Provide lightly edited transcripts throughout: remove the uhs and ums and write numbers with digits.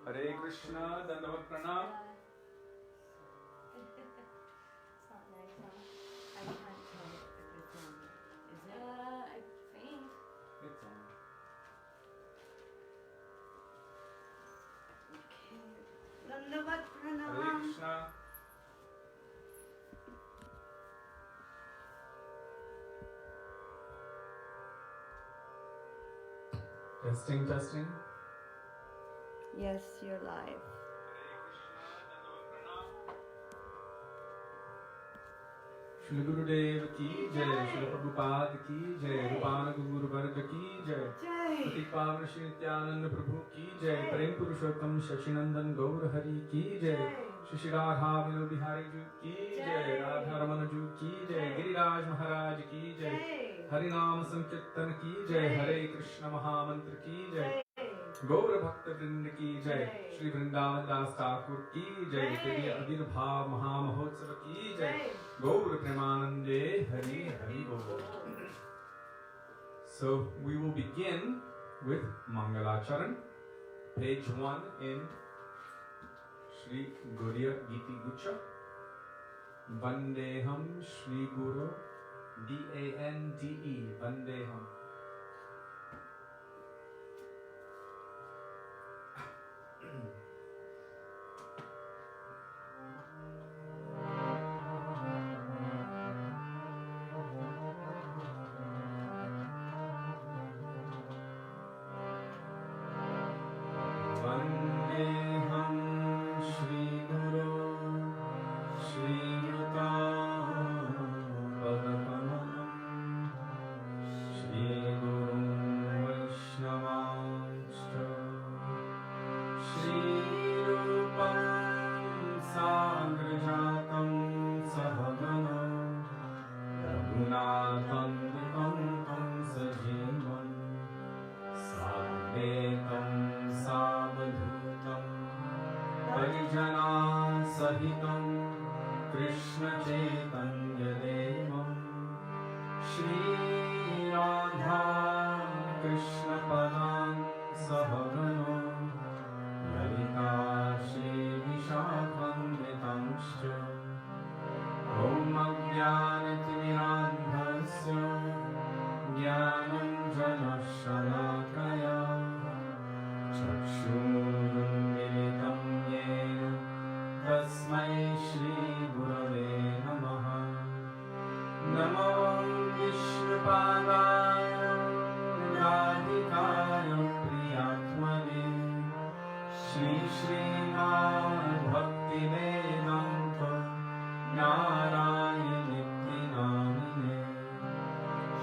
Hare Krishna, Dandavat Pranam. It's not nice, huh? I can't tell if it's on. Is it? I think. It's on. Okay. Dandavat Pranam. Hare Krishna. Testing, testing. Yes, you're live. Srila Gurudev ki jai, Srila Prabhupada ki jai, Rupana Guru Varga ki jai, Patipavan Shri Nityananda Prabhu ki jai, Prem Purushottam Shashinandan Gaur Hari ki jai, Shri Radha Vinu Bihari Ju ki jai, Radha Ramana Ju ki jai, Giriraj Maharaj ki jai, Harinam Sankirtan ki jai, Hare Krishna Mahamantra ki jai, Gaur Bhakta Vrind ki jai, Shri Vrindavan Das Thakur ki jai, Teri Avirbhav Maha Mahotsav ki jai, Gaur Premanande Hari Hari Bol. So we will begin with Mangalacharan, page 1 in Shri Gaudiya Giti Gucha. Vandeham Shri Guru, D-A-N-D-E, Vandeham. Srimad Bhaktivedanta Narayan Nityanamine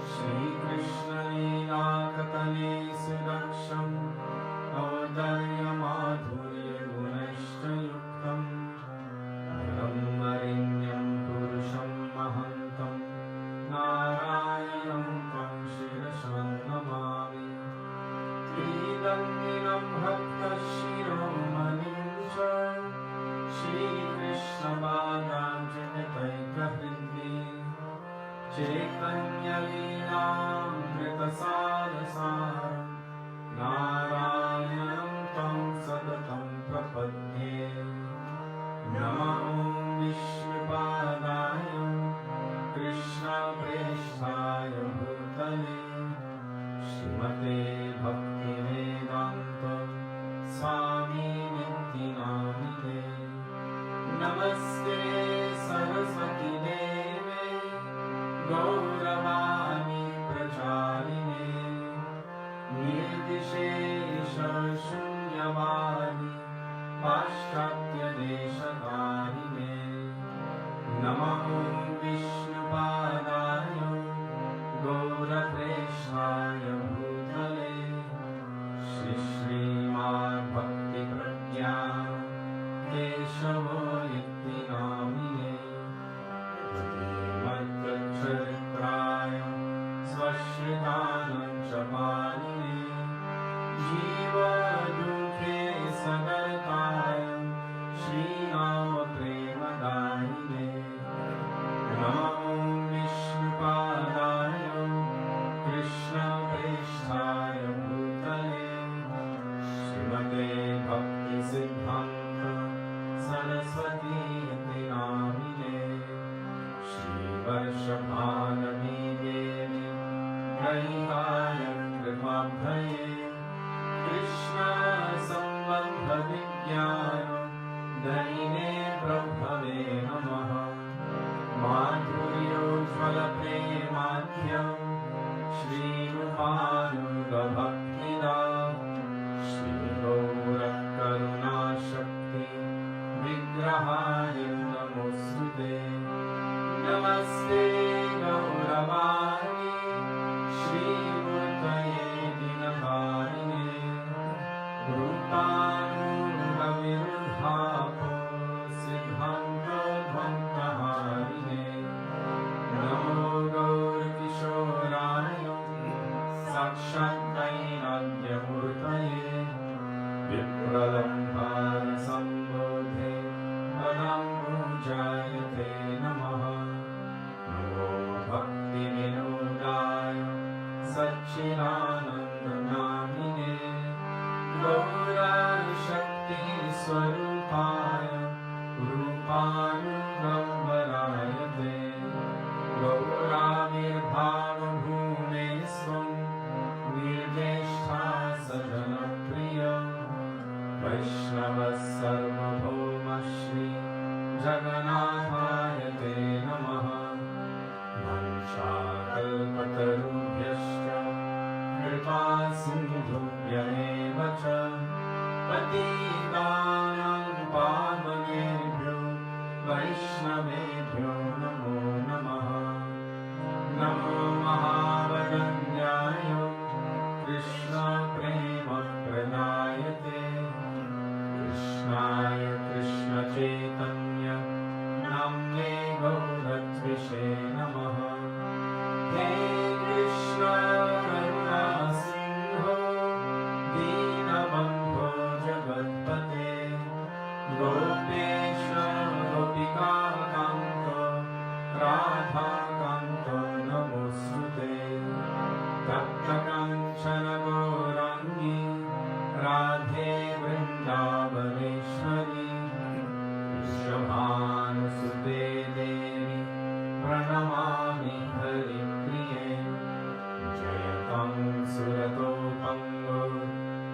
Shri Krishna Leela Katale Sudaksham Audaya Madhurya Gunashta Yuktam Brahmarinyam Purusham Mahantam Narayanam Tam Shirashan Namami Tridandinam Bhakta Shiromanim Shri Krishna Badam Jagataika Hridi Chaitanya Leelam Krita Sadasaram Narayanam Tam Sadatam Prapadye Namo Vishnupadaya Krishna Preshthaya Bhutale Srimate Bhaktivedanta Swami Nityanamine Namaste Saraswati Deve Gauravani Pracharine Nirdishesha Shunyavadi Paschatya Deshakarine Namo Vishnupadaya Gaura Preshthaya Bhutale Shri Srimad Bhakti Pragya Keshava Nityanamine Madhya-charitraya Svashritanam Chapaline Jiva Dukhe Sagataya Shri Nama Premadayine Namo Swarupaya Rupanugambharayate Gauramirbhava Bhume Swam Nirjeshta Sajanapriya Vaishnava Sarvabhauma Shri Jagannathaya Te Namaha Manchakalpatarubhyascha Kripa Sindhubhyaeva Cha Patitanam Pavanebhyo Vaishnavebhyo Namo Namaha Namo Mahavadanyaya Krishna Prema Pradayate Krishnaya Krishna Chaitanya Namne Gauratvishe Namaha He Krishna Karuna Sindho Dinabandho Jagatpate Gopesha Gopika Kanto Radha Kanto Namostute Tapta Kanchana Gaurangi Radhe Vrindavaneshwari Vrishabhanusute Devi Pranamami Haripriye Jayatam Surato Pango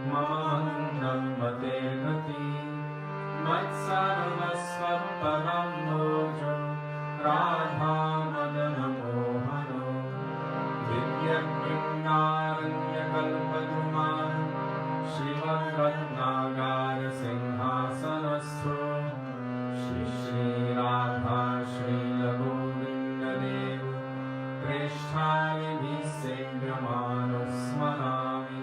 Mama Mandam Mate Gati Matsarvasvatparam Mojo Radha Madana Mohano Divyakrindaranya Kalpadruman Srimad Ratnagara Sinhasanastho Shri Shri Radha Srila Govinda Dev Preshthani Visebhyamanusmanami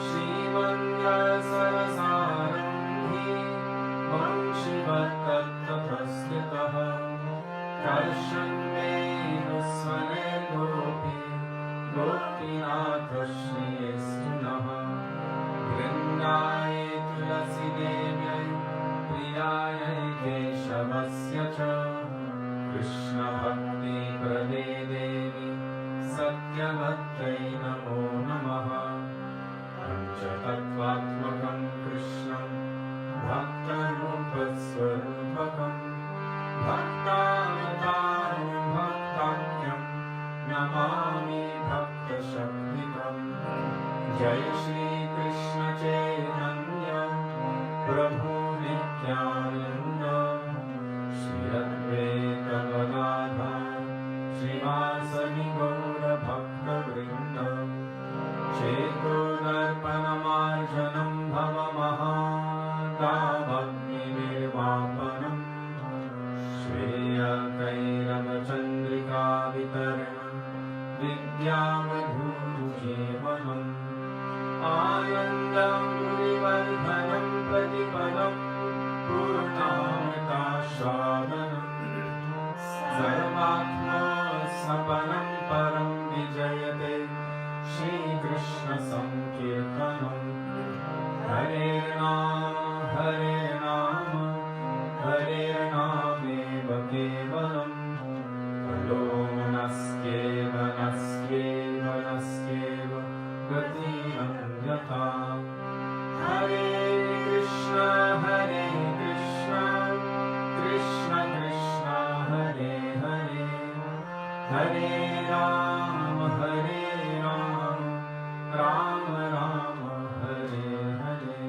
Shrimanda Sarasarambhi Vanshivattatta Prasthitaha Karshan Venusvane Gopi Gopinatha Shri Estunaha Vrindaye Tulasi Devyai Priyaye Keshavasya Cha Krishna Bhakti Prade Devi Satyavatai Namo Namaha Panchatattvatmakam Krishnam Bhaktarupasvarupakam Bhaktavataram Bhaktakyam Namami Bhakta Shaktikam Jai Shri Krishna Chaitanya Prabhu Nityananda Shri Advaita Gadadhar Srivasadi Gaura Bhakta Vrinda Cheto Darpanamarjanam Bhava Mahadavagni Nirvapanam Shreya Kairavachandrika Vitaranam Vidyamadhuru Jeevanam Anandam Purivardhanam Pratipadam Purnamrita Shravanam Sarvatma Sapanam Param Vijayate Shri Krishna Sankirtanam Hare Rama Hare Rama Hare Rameva Kevalam Kalo Naskeva Naskeva Naskeva Gati Anyata Hare Krishna Hare Krishna Krishna Krishna Hare Hare Hare Rama Hare Rama Rama Rama Hare Hare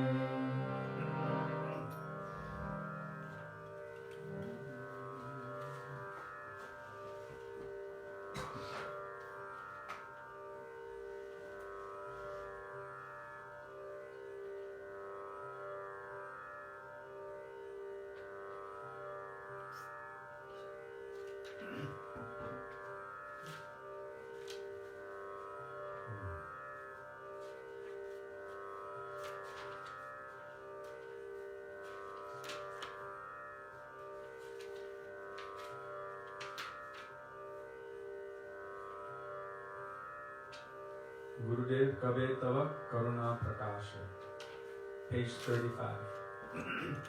Gurudev Kabe Tava Karuna Prakasha, page 35.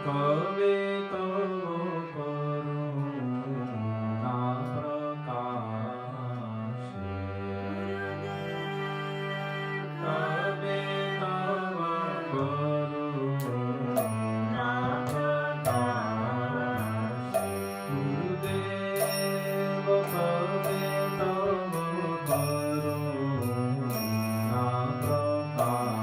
कवे तव करुणा प्रकाशे कवे तव करुणा प्रकाशे गुरुदेव कवे तव करुणा प्रकाशे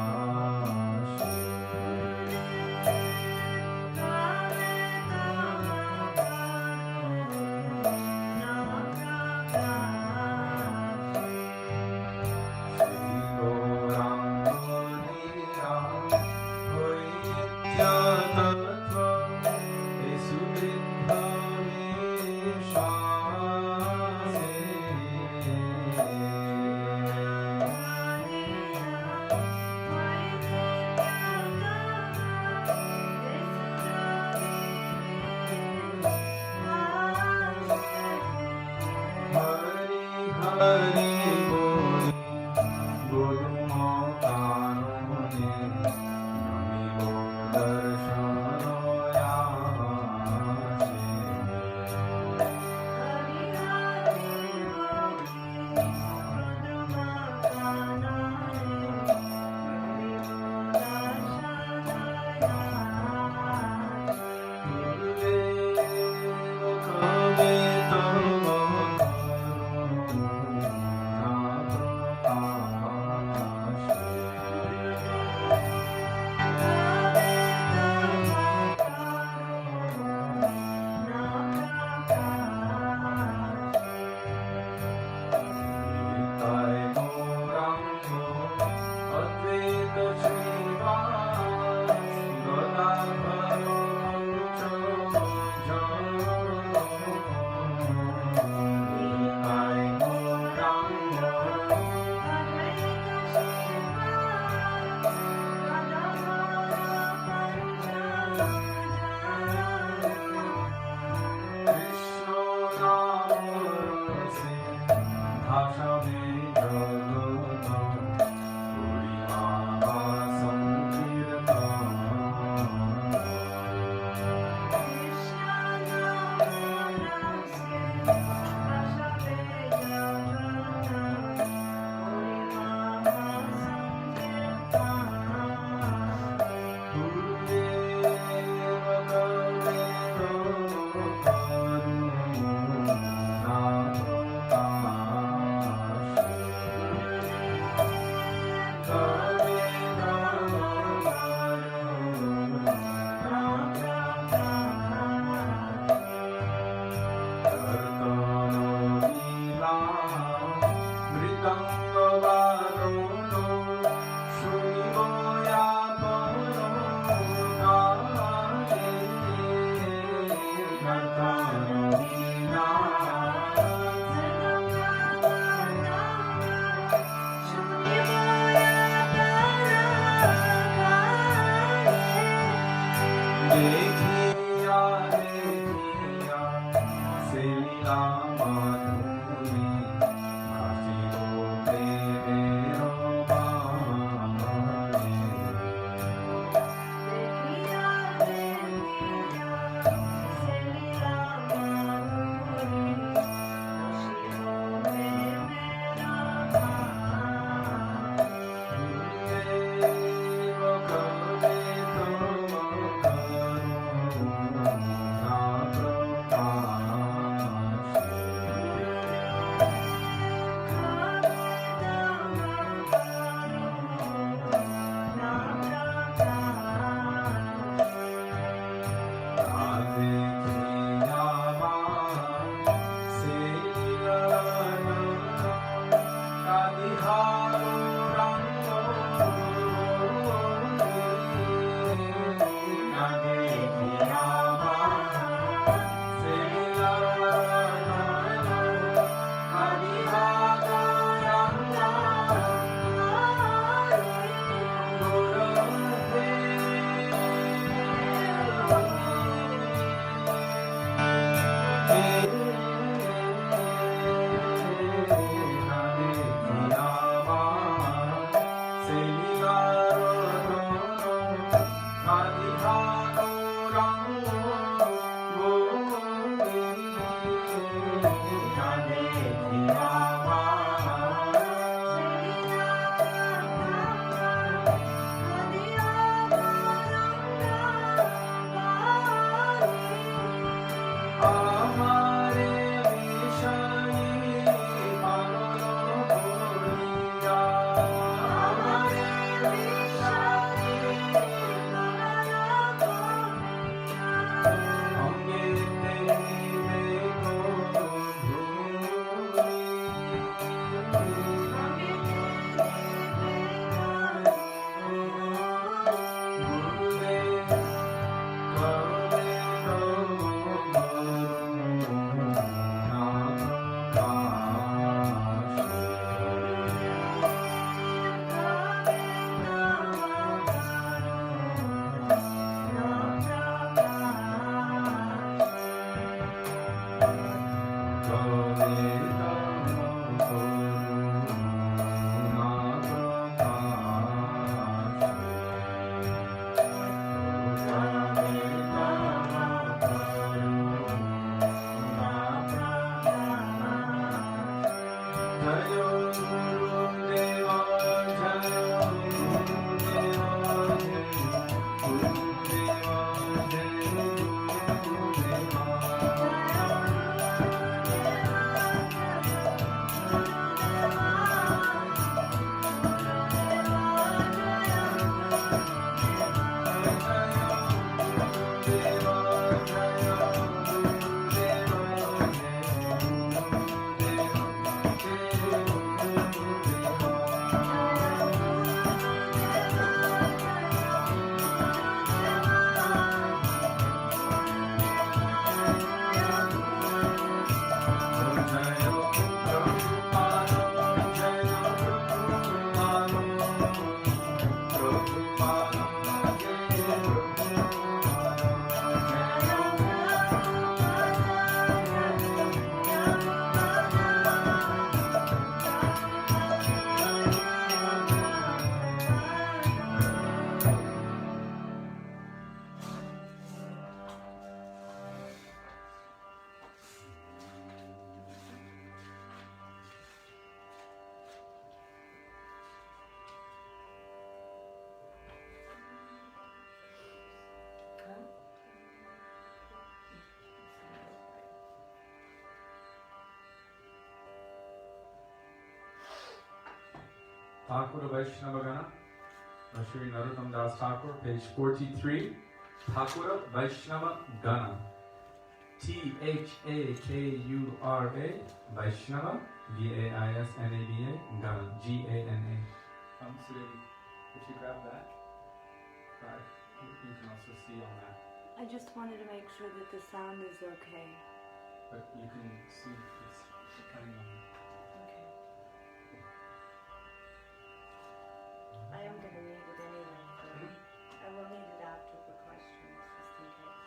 Thakur Vaishnava Gana, Shri Narottam Das Thakur, page 43. Thakur Vaishnava Gana. Thakura, Vaishnava, Vaisnava, Gana, Gana. Sudevi, could you grab that? Right. You can also see on that. I just wanted to make sure that the sound is okay. But you can see it's depending on. Okay. I am going to need it anyway. I will need it after the questions, just in case.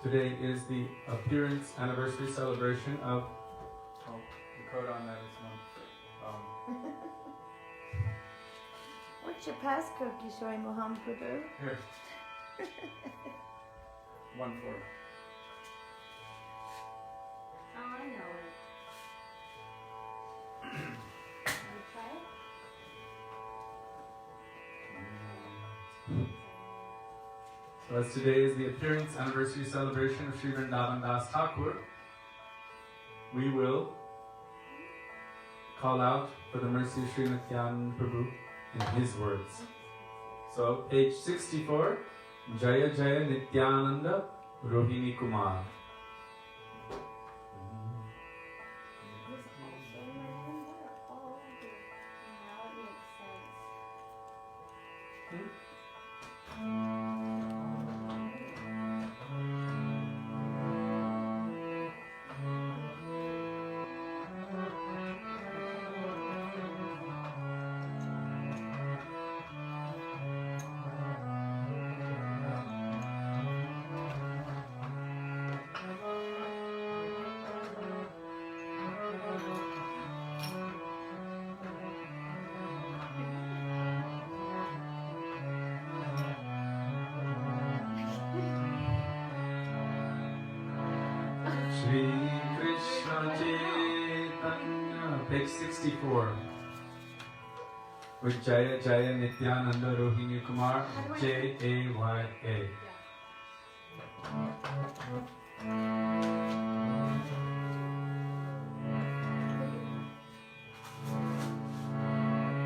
Today is the appearance anniversary celebration of. Oh, the code on that is one. What's your passcode, Kishori Mohan Prabhu? Here. 1-4. Oh, I know it. Wanna try it? So as today is the appearance anniversary celebration of Sri Vrindavan Das Thakur, we will call out for the mercy of Sri Nityananda Prabhu in his words. So page 64, Jaya Jaya Nityananda Rohini Kumar. Page 64 with Jaya Jaya Nityananda Rohini Kumar, Jaya.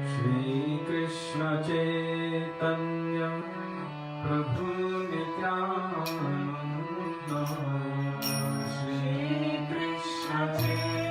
Shri Krishna Chaitanya Prabhu Nityananda Shri Krishna Chaitanya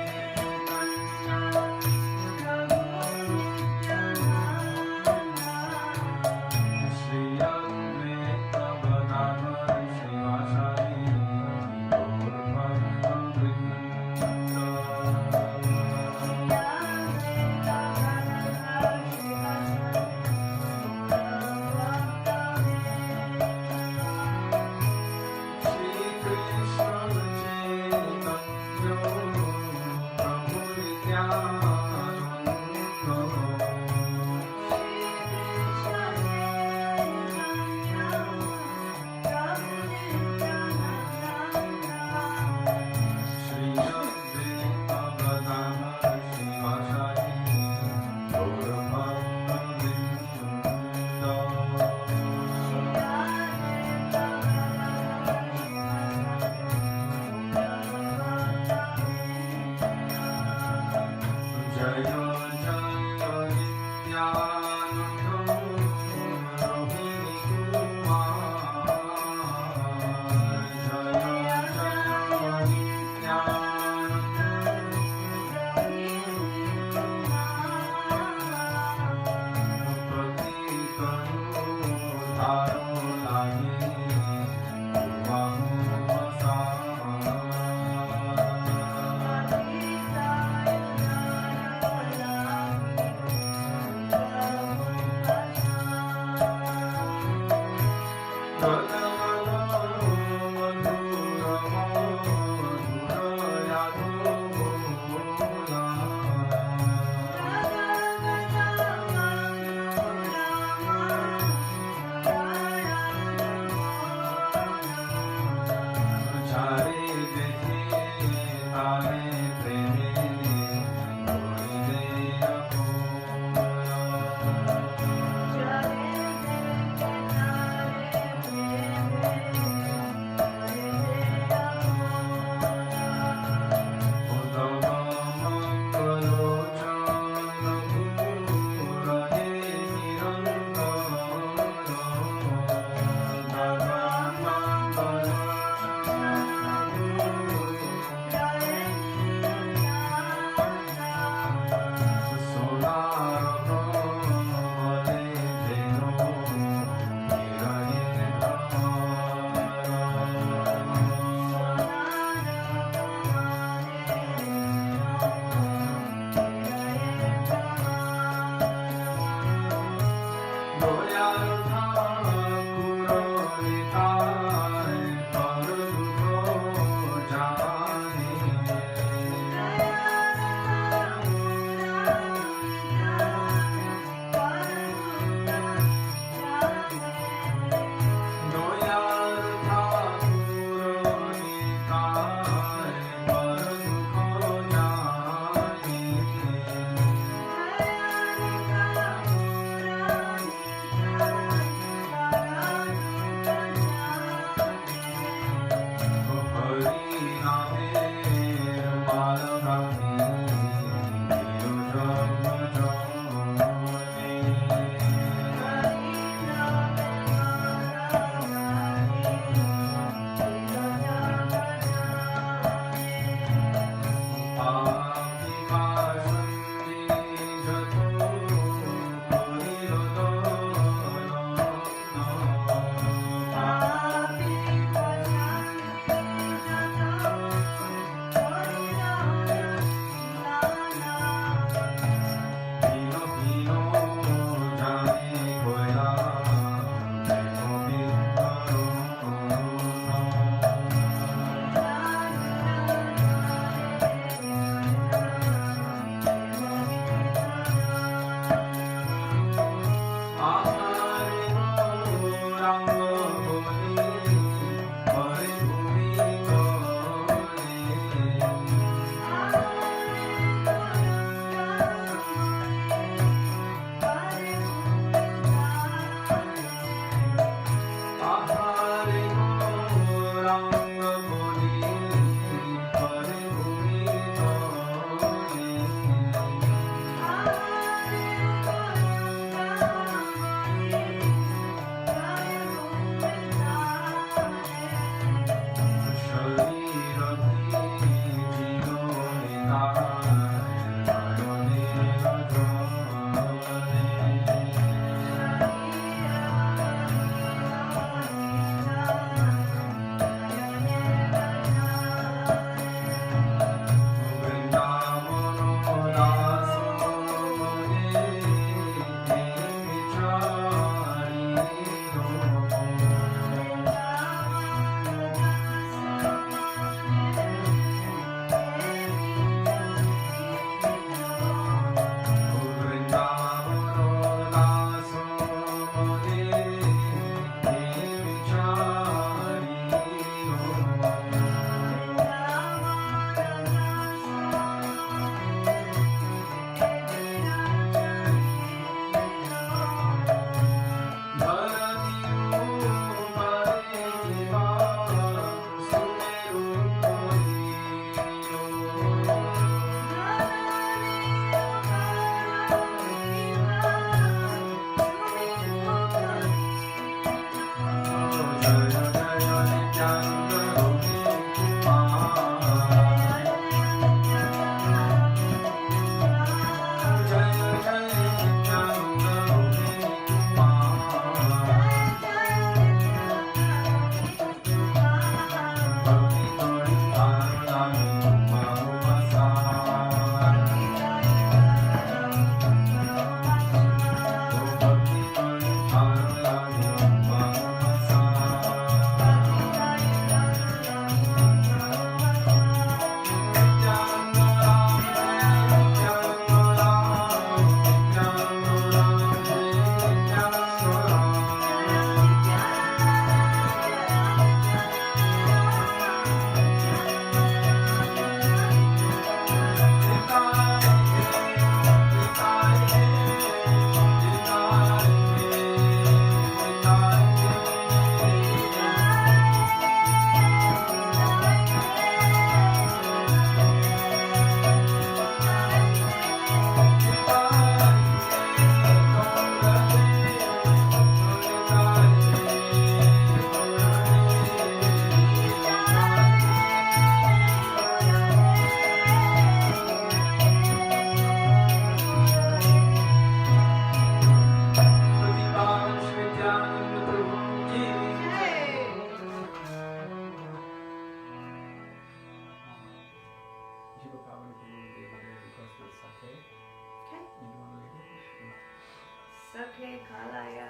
Sakhe Kalaya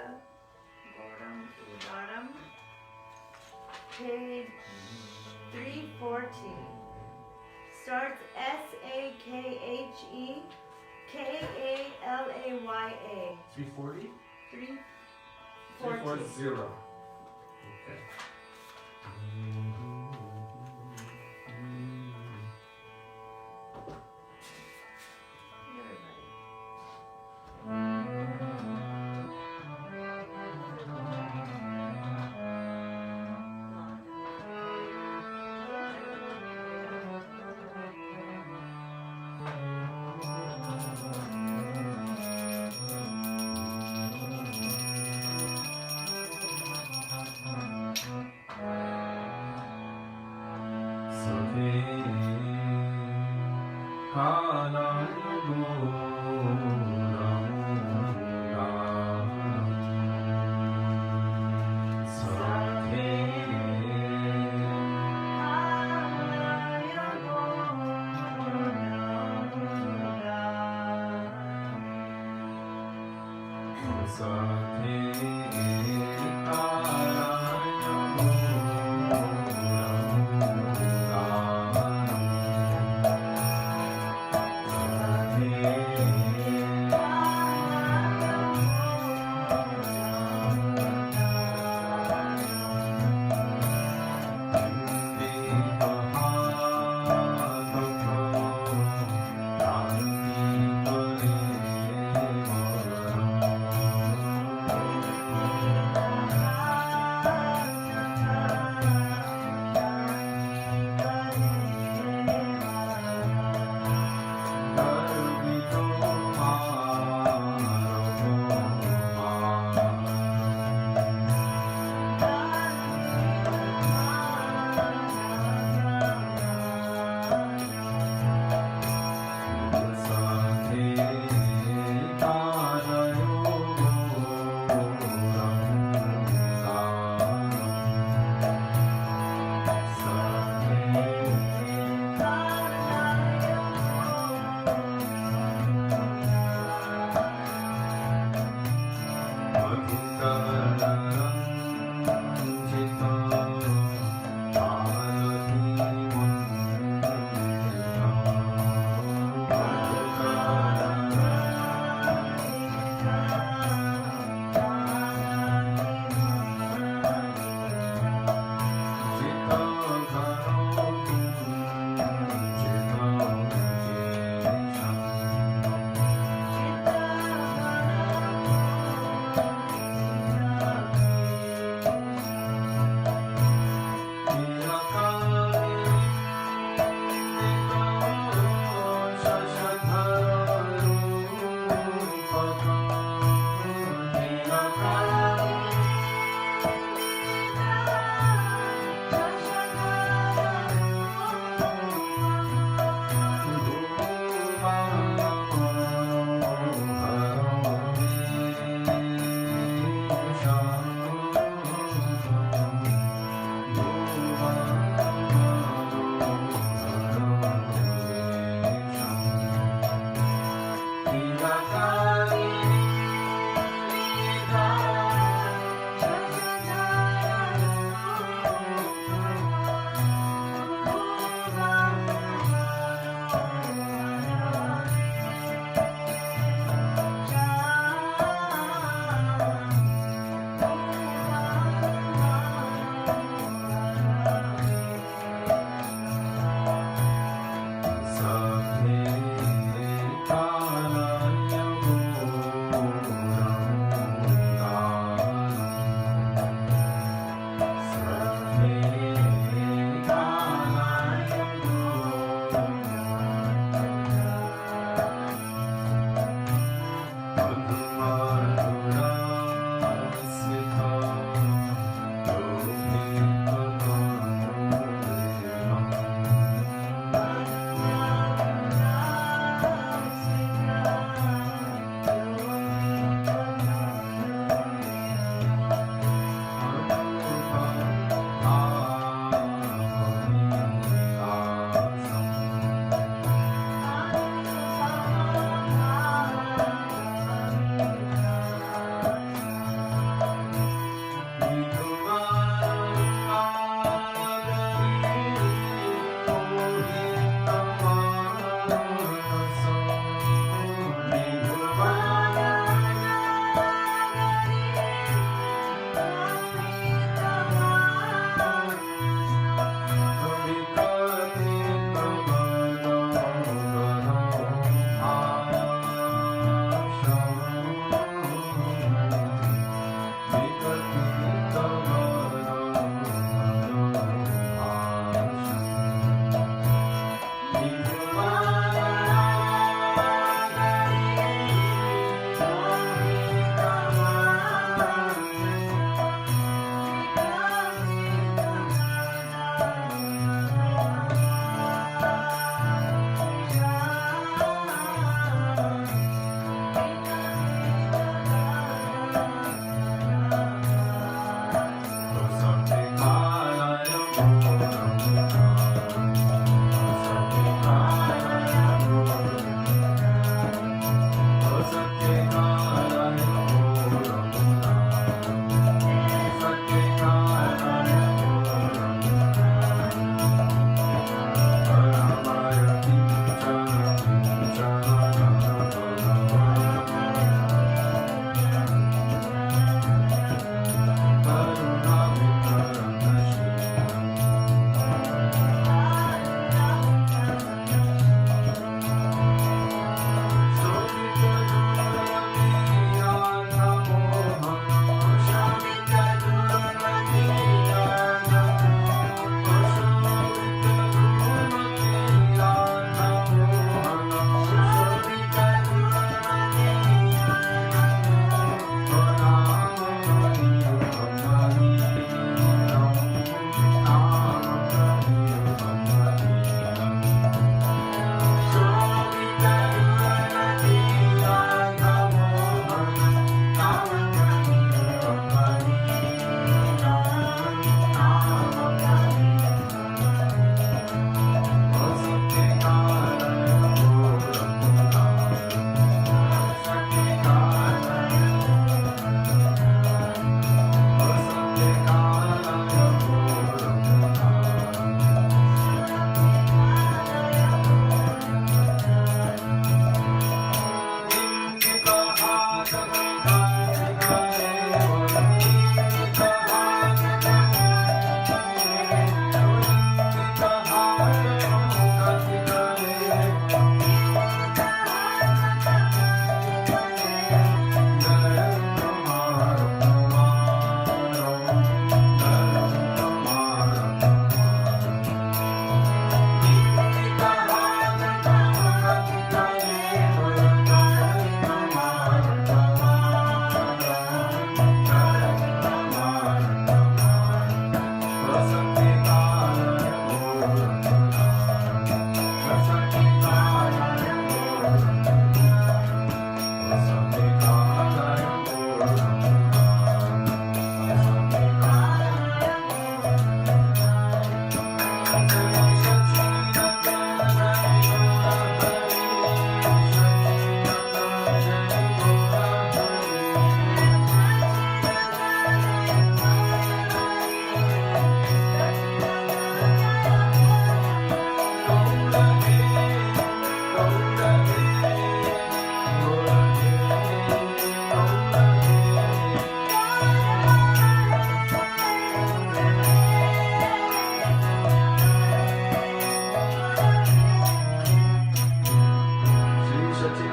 Goram Udaram. Page 340. Starts Sakhe Kalaya. 340? 340. 340. Okay.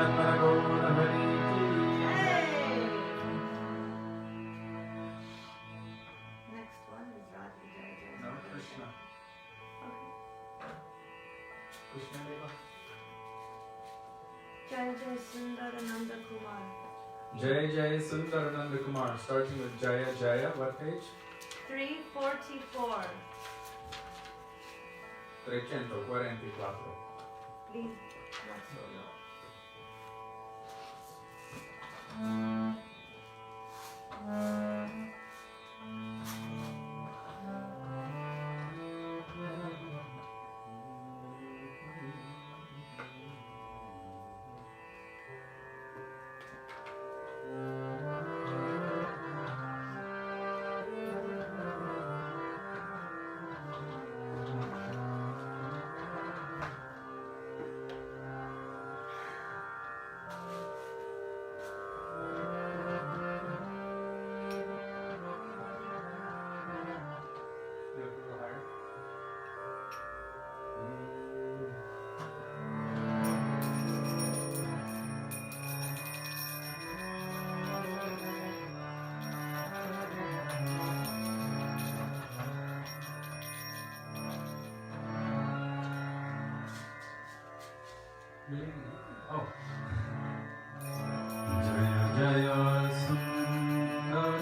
Nandana Gaura Hari ki. Next one is Radha Jai Jai. No, Krishna. Okay. Krishna Deva. Jai Jai Sundar Nanda Kumar. Jai Jai Sundar Nanda Kumar. Starting with Jaya Jaya. What page? 344. 344. Please, not so low. Oh. Jaya Jaya Sundar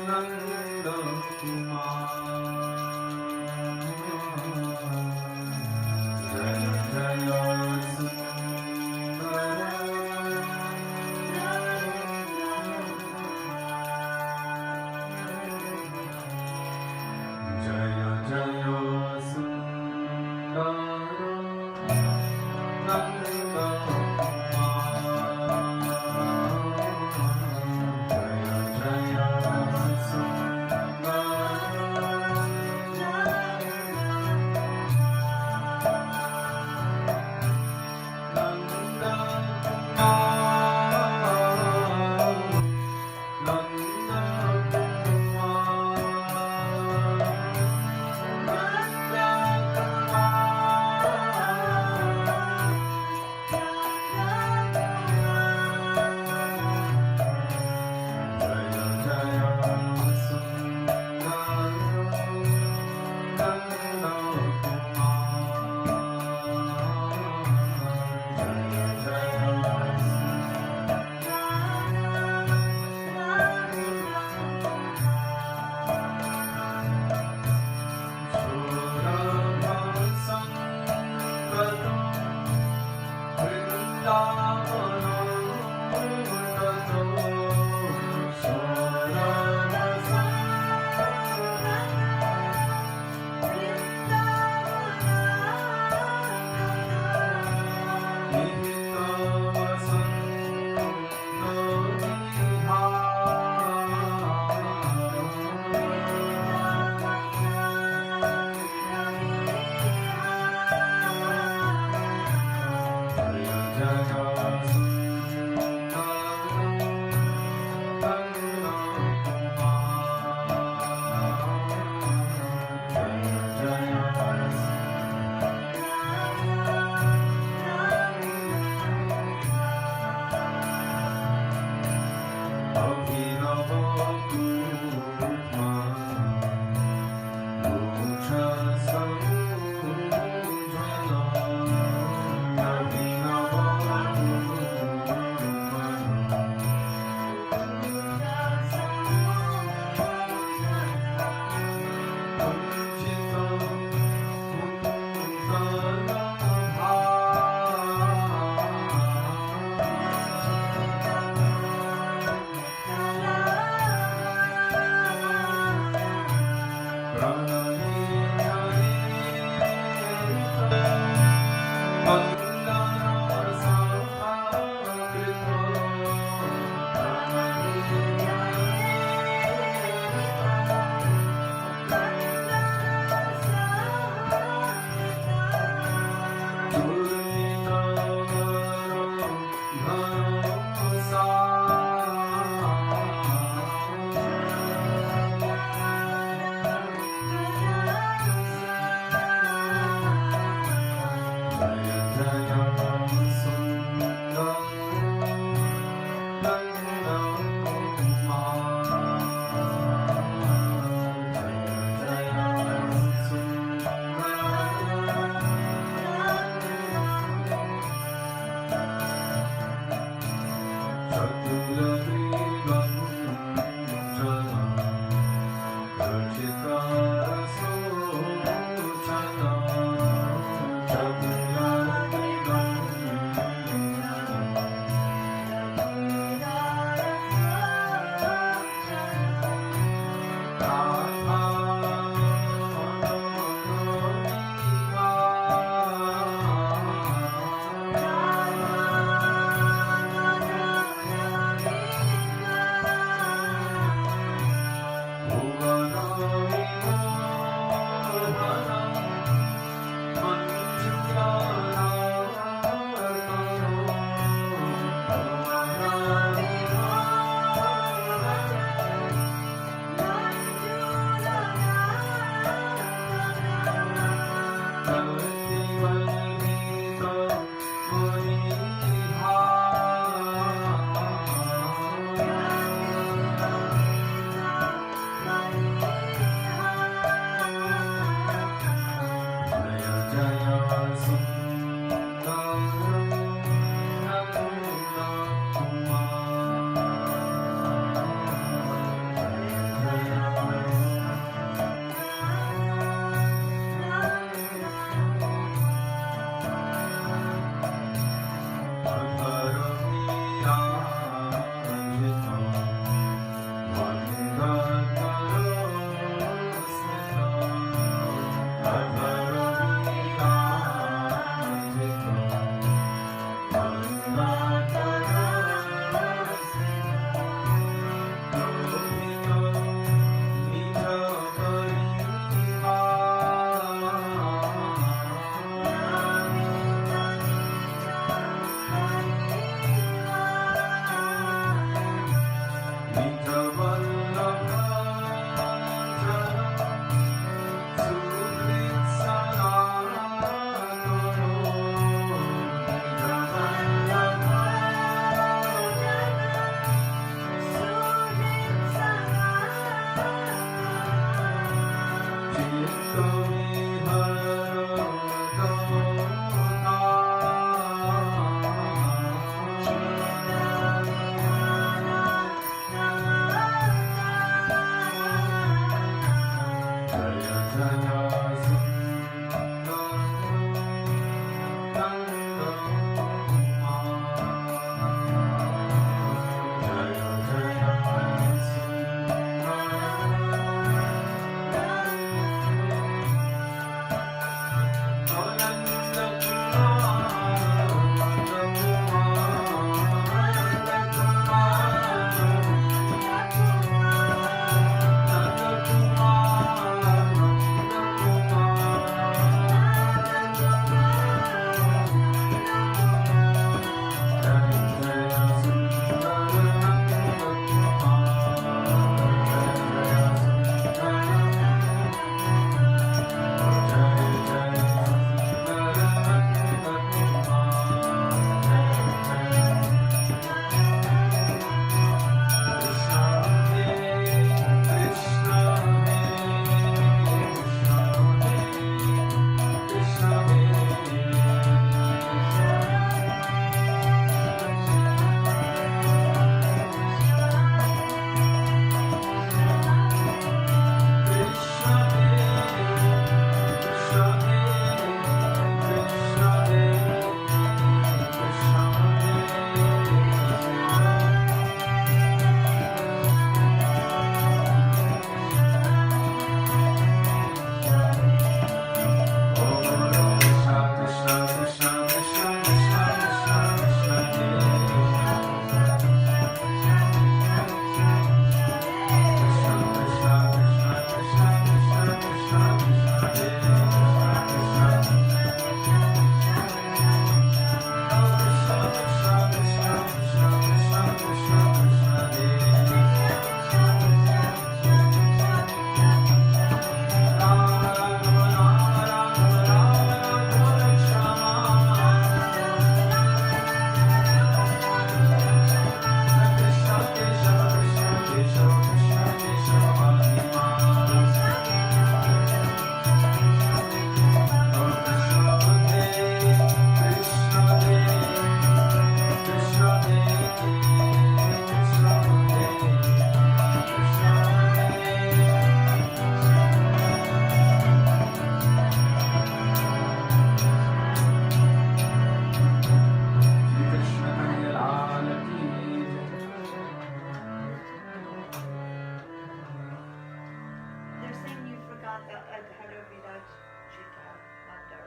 Nanda Kumar. Jaya Jaya Sundar Jaya Jaya Sundar Jaya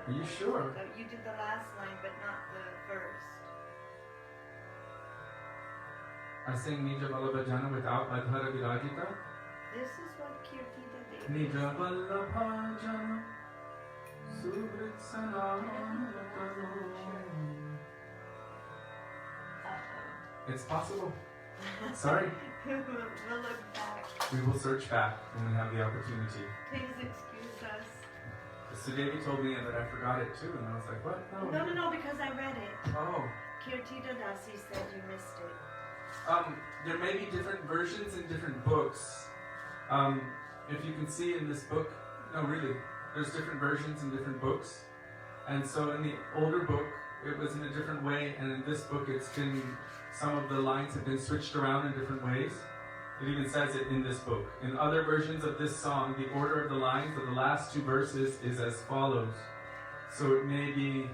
Are you sure? You did the last line, but not the first. I sang Nija Vallabha Jana without Adhara Virajita. This is what Kirtita did. Nija Vallabha Jana Subrit Sanatano. It's possible. Sorry. We'll look back. We will search back when we have the opportunity. Please excuse us. Sudevi told me that I forgot it too, and I was like, what? No, because I read it. Oh. Kirtita Dasi said you missed it. There may be different versions in different books. If you can see in this book, no, really, there's different versions in different books. And so in the older book, it was in a different way, and in this book, some of the lines have been switched around in different ways. It even says it in this book. In other versions of this song, the order of the lines of the last two verses is as follows. So it may be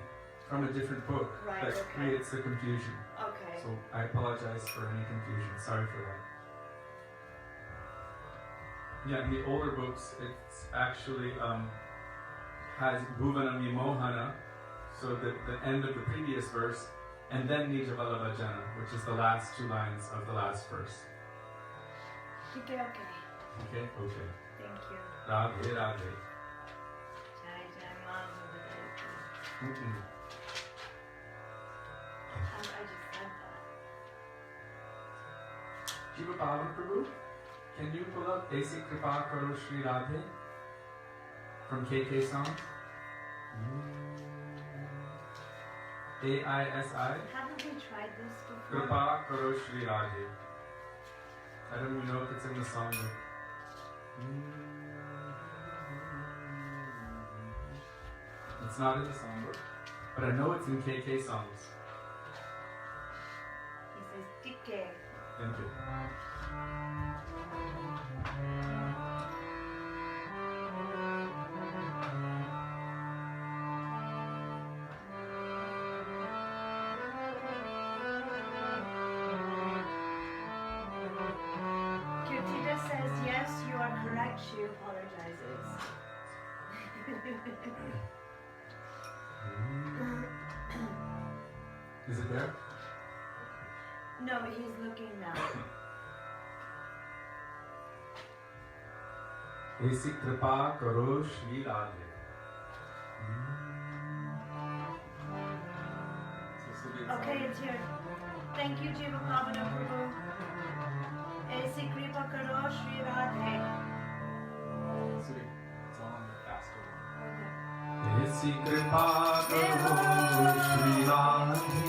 from a different book that creates the confusion. Okay. So I apologize for any confusion. Sorry for that. Yeah, in the older books, it's actually has Bhuvana Mohana, so the end of the previous verse, and then Nija Vallabha Jana, which is the last two lines of the last verse. Okay. Okay. Thank you. Radhe Radhe. Jai Jai Maharaja. I just said that. Jiva Pavan Prabhu, can you pull up Aisi Kripa Karo Shri Radhe from KK song? AISI. Haven't we tried this before? Kripa Karo Shri Radhe. I don't even know if it's in the song book. It's not in the song book, but I know it's in KK songs. He says Tike. Thank you. Kirtita says yes, you are correct. She apologizes. Is it there? No, he's looking now. Aisi Kripa Karo Shri Radhe. Okay, it's here. Thank you, Jiva Pavana Prabhu. Aisi Kripa Karo Shri Radhe. It's all on the faster one. Okay. Aisi Kripa Karo Shri Radhe.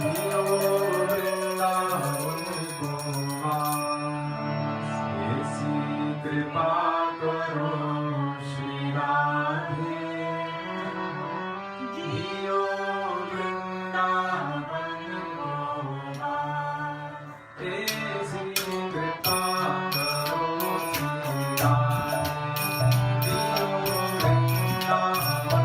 Niyo Vrindavan Gomas. Aisi Kripa Karo Shri Radhe. Niyo Vrindavan Gomas. Aisi Kripa Karo Shri Radhe. Niyo Vrindavan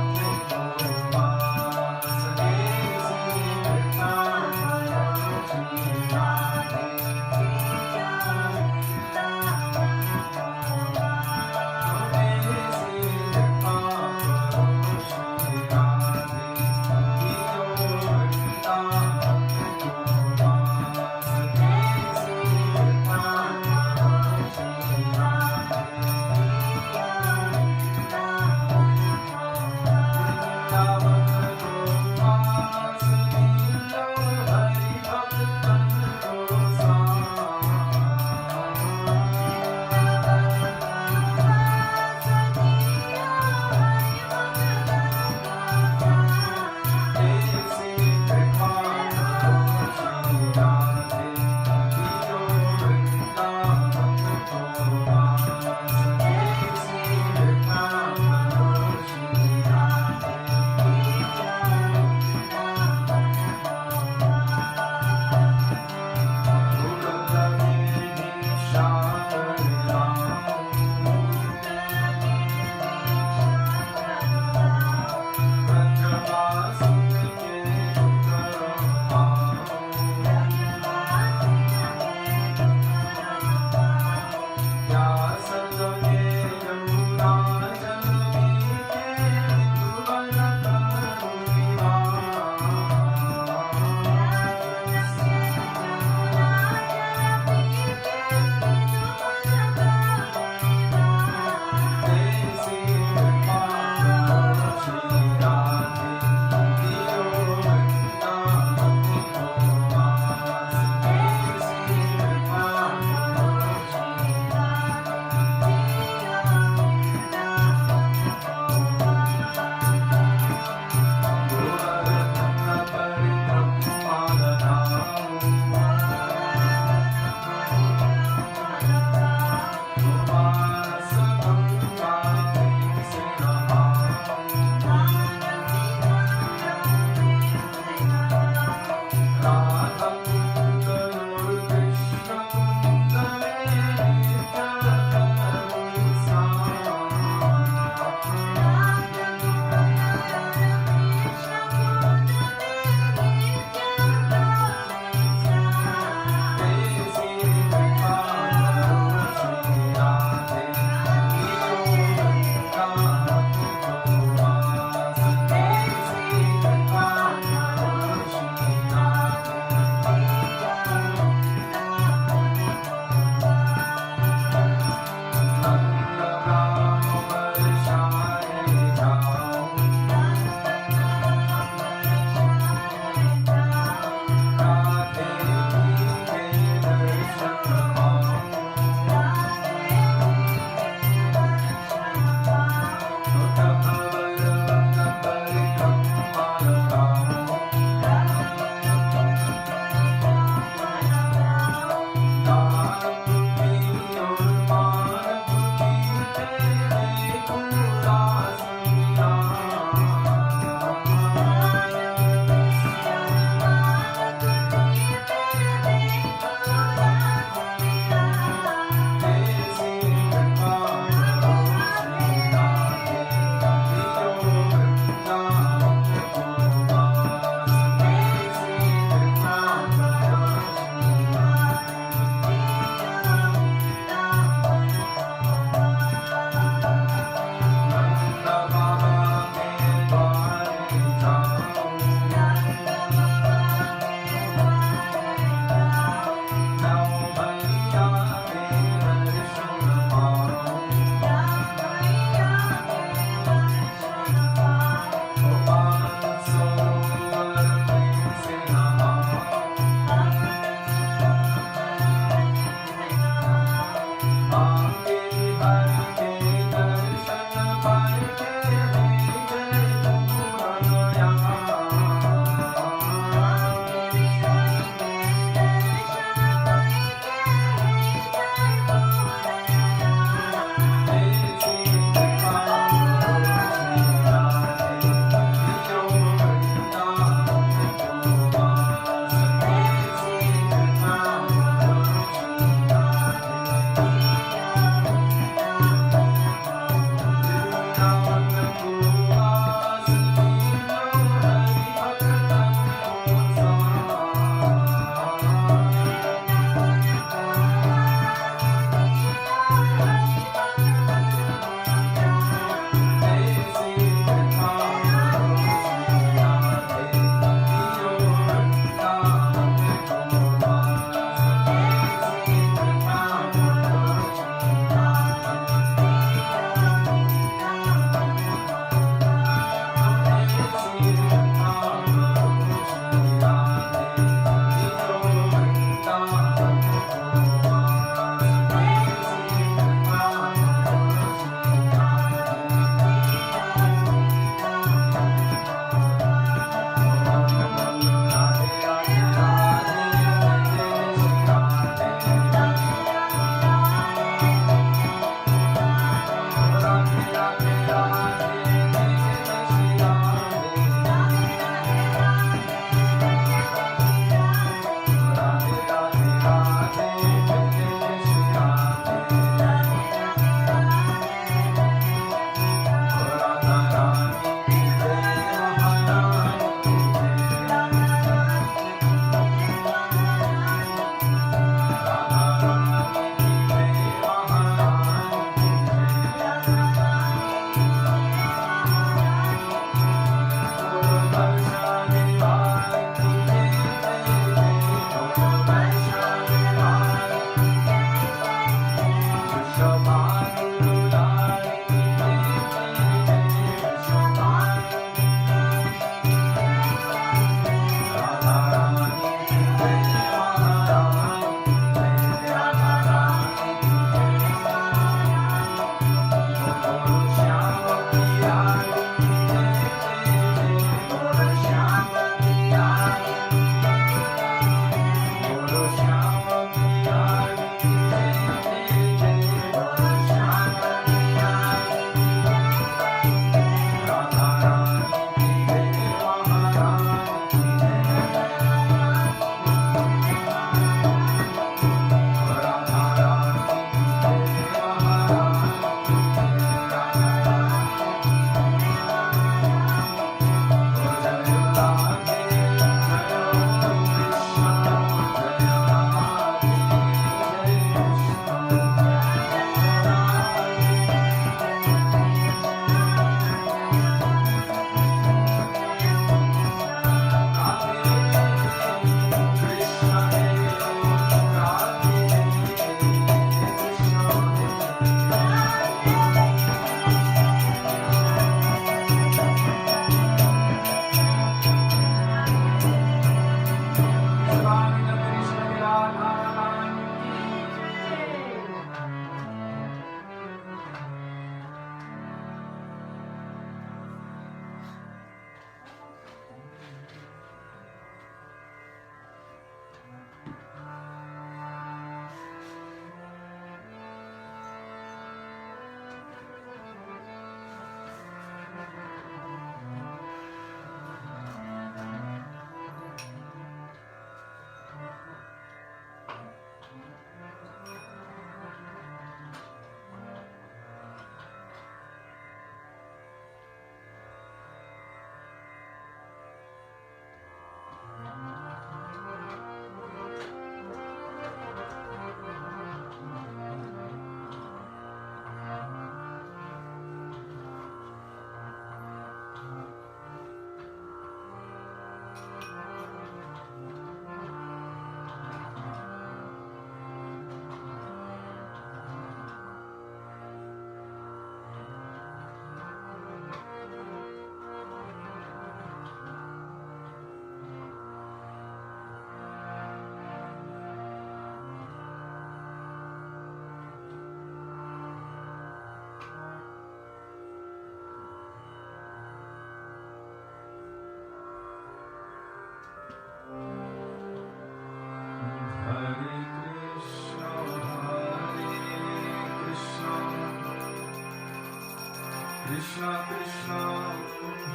Krishna Krishna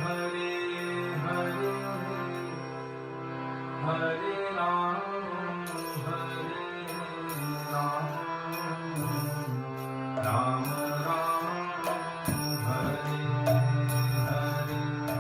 Hare Hare Hare Ram Hare Ram Ram Ram Hare Hare Hare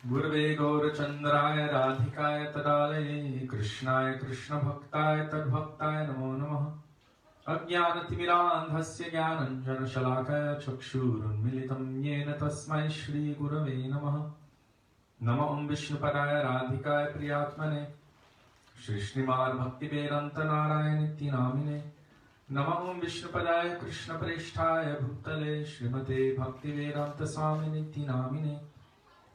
Gurave Gaurachandraya Radhikaya Tadale Krishnaya Krishna Bhaktaya Tadbhaktaya Namo Namaha Ajnanatimirandhasya Jnananjana Shalakaya Chakshurunmilitam Yena Tasmai Shri Gurave Namaha Namo Vishnupadaya Radhikaya Priyatmane Shri Srimad Bhaktivedanta Narayani Namine Namo Vishnupadaya Krishna Preshtaya Bhutale Srimate Bhaktivedanta Swamini Namine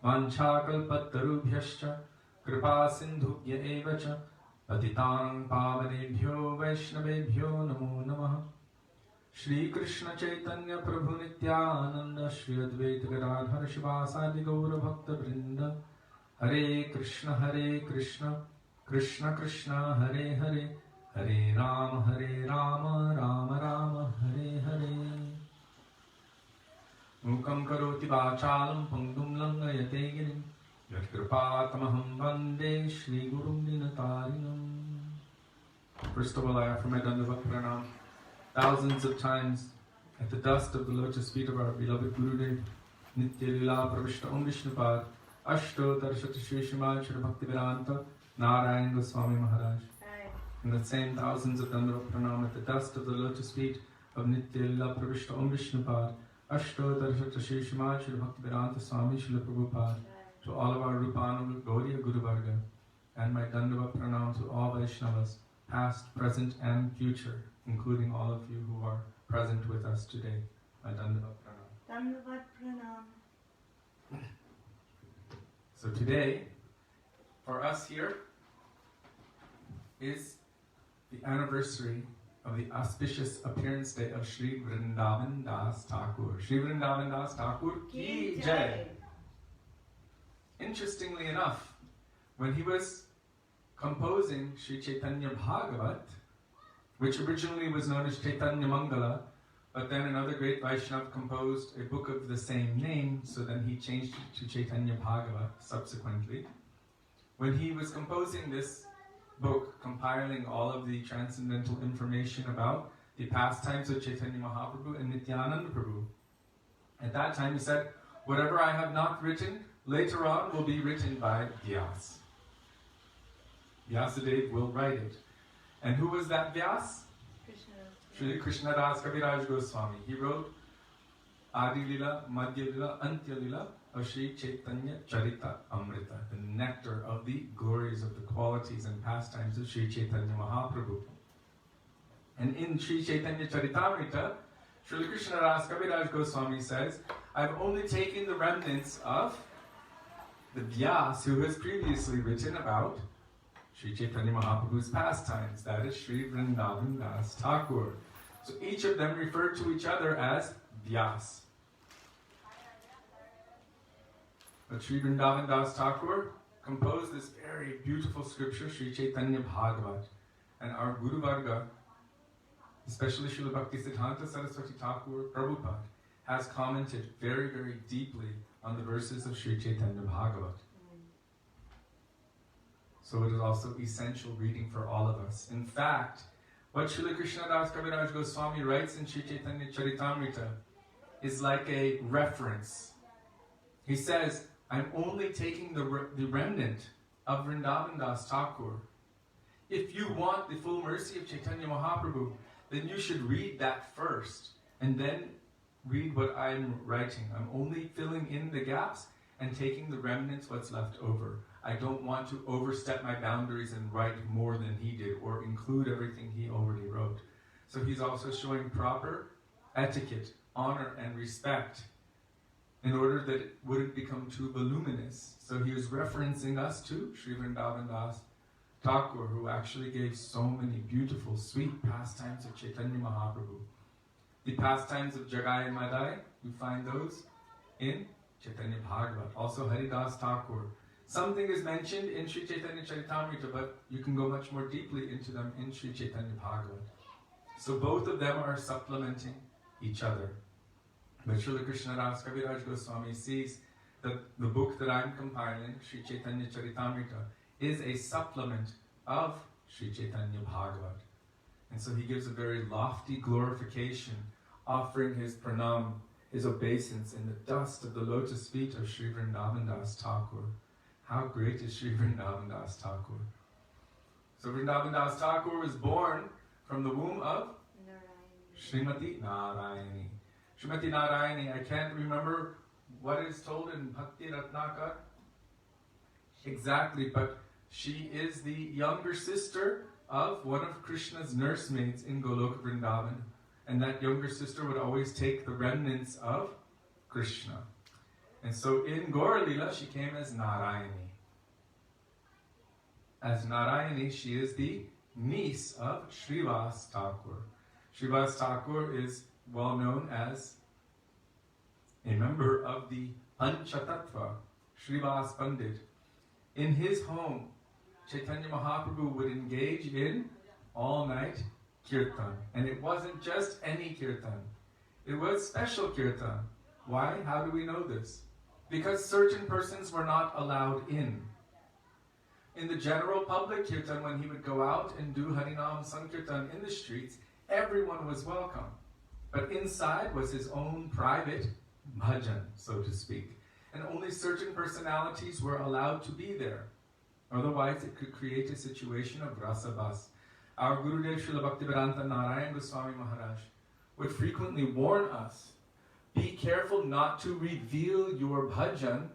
Vanchakalpatarubhyascha Kripa Sindhubhya Evacha Patitanang Pavanebhyo Vaishnavebhyo Namo Namaha Shri Krishna Chaitanya Prabhu Nityananda Shri Advaita Gadadhar Shivasadi Gaura Bhakta Vrinda Hare Krishna Krishna Krishna Hare Hare Hare Rama Rama Rama Hare Hare Mukam karoti vachalam pangdum langayate girim Yat kripatamaham vande Shri Gurum Dinatarinam. First of all, I offer my Dandavat Pranam thousands of times at the dust of the lotus feet of our beloved Gurudev, Nitya Lila Pravishta Visnupada, Astottara Shri Srimad Shri Bhaktivedanta, Narayan Goswami Maharaja. And the same thousands of Dandavat Pranam at the dust of the lotus feet of Nitya Lila Pravishta Visnupada, Astottara Shri Srimad Shri Bhaktivedanta Swami Srila Prabhupada, to all of our Rupanu Gauriya Guru Varga, and my Dandavat Pranam to all Vaishnavas, past, present, and future, including all of you who are present with us today. My Dandavat Pranam. Dandavat Pranam. So today, for us here, is the anniversary of the auspicious appearance day of Sri Vrindavan Das Thakur. Sri Vrindavan Das Thakur Ki Jai. Interestingly enough, when he was composing Sri Chaitanya Bhagavat, which originally was known as Chaitanya Mangala, but then another great Vaishnava composed a book of the same name, so then he changed it to Chaitanya Bhagavat subsequently. When he was composing this book, compiling all of the transcendental information about the pastimes of Chaitanya Mahaprabhu and Nityananda Prabhu, at that time he said, whatever I have not written, later on will be written by Vyas. Vyasadeva will write it. And who was that Vyas? Sri Krishna Das Kaviraj Goswami. He wrote Adi Lila, Madhya Lila, Antya Lila of Sri Chaitanya Charita Amrita, the nectar of the glories of the qualities and pastimes of Sri Chaitanya Mahaprabhu. And in Sri Chaitanya Charitamrita, Sri Krishna Das Kaviraj Goswami says, I've only taken the remnants of the Vyas who has previously written about Sri Chaitanya Mahaprabhu's pastimes, that is Sri Vrindavan Das Thakur. So each of them referred to each other as Vyas. But Sri Vrindavan Das Thakur composed this very beautiful scripture, Sri Chaitanya Bhagavat. And our Guru Varga, especially Srila Bhaktisiddhanta Saraswati Thakur Prabhupada, has commented very, very deeply on the verses of Sri Chaitanya Bhagavat. So it is also essential reading for all of us. In fact, what Srila Krishna Das Kaviraj Goswami writes in Sri Chaitanya Charitamrita is like a reference. He says, I'm only taking the remnant of Vrindavan Das Thakur. If you want the full mercy of Chaitanya Mahaprabhu, then you should read that first, and then read what I'm writing. I'm only filling in the gaps and taking the remnants, what's left over. I don't want to overstep my boundaries and write more than he did or include everything he already wrote. So he's also showing proper etiquette, honor, and respect in order that it wouldn't become too voluminous. So he is referencing us to Sri Vrindavan Das Thakur, who actually gave so many beautiful, sweet pastimes of Chaitanya Mahaprabhu. The pastimes of Jagai and Madai, you find those in Chaitanya Bhagavat. Also Haridas Thakur. Something is mentioned in Sri Chaitanya Charitamrita, but you can go much more deeply into them in Sri Chaitanya Bhagavat. So both of them are supplementing each other. But Srila Krishna Das Kaviraj Goswami sees that the book that I'm compiling, Sri Chaitanya Charitamrita, is a supplement of Sri Chaitanya Bhagavat. And so he gives a very lofty glorification, offering his pranam is obeisance in the dust of the lotus feet of Sri Vrindavan Das Thakur. How great is Sri Vrindavan Das Thakur? So Vrindavan Das Thakur was born from the womb of Srimati Narayani. Srimati Narayani, I can't remember what is told in Bhakti Ratnakar exactly, but she is the younger sister of one of Krishna's nursemaids in Goloka Vrindavan. And that younger sister would always take the remnants of Krishna. And so in Gaura Lila, she came as Narayani. As Narayani, she is the niece of Srivas Thakur. Srivas Thakur is well known as a member of the Panchatattva, Srivas Pandit. In his home, Chaitanya Mahaprabhu would engage in all-night kirtan. And it wasn't just any kirtan. It was special kirtan. Why? How do we know this? Because certain persons were not allowed in. In the general public kirtan, when he would go out and do Harinam Sankirtan in the streets, everyone was welcome. But inside was his own private bhajan, so to speak. And only certain personalities were allowed to be there. Otherwise, it could create a situation of rasabas. Our Gurudev Srila Bhaktivedanta Narayan Goswami Maharaj would frequently warn us, be careful not to reveal your bhajan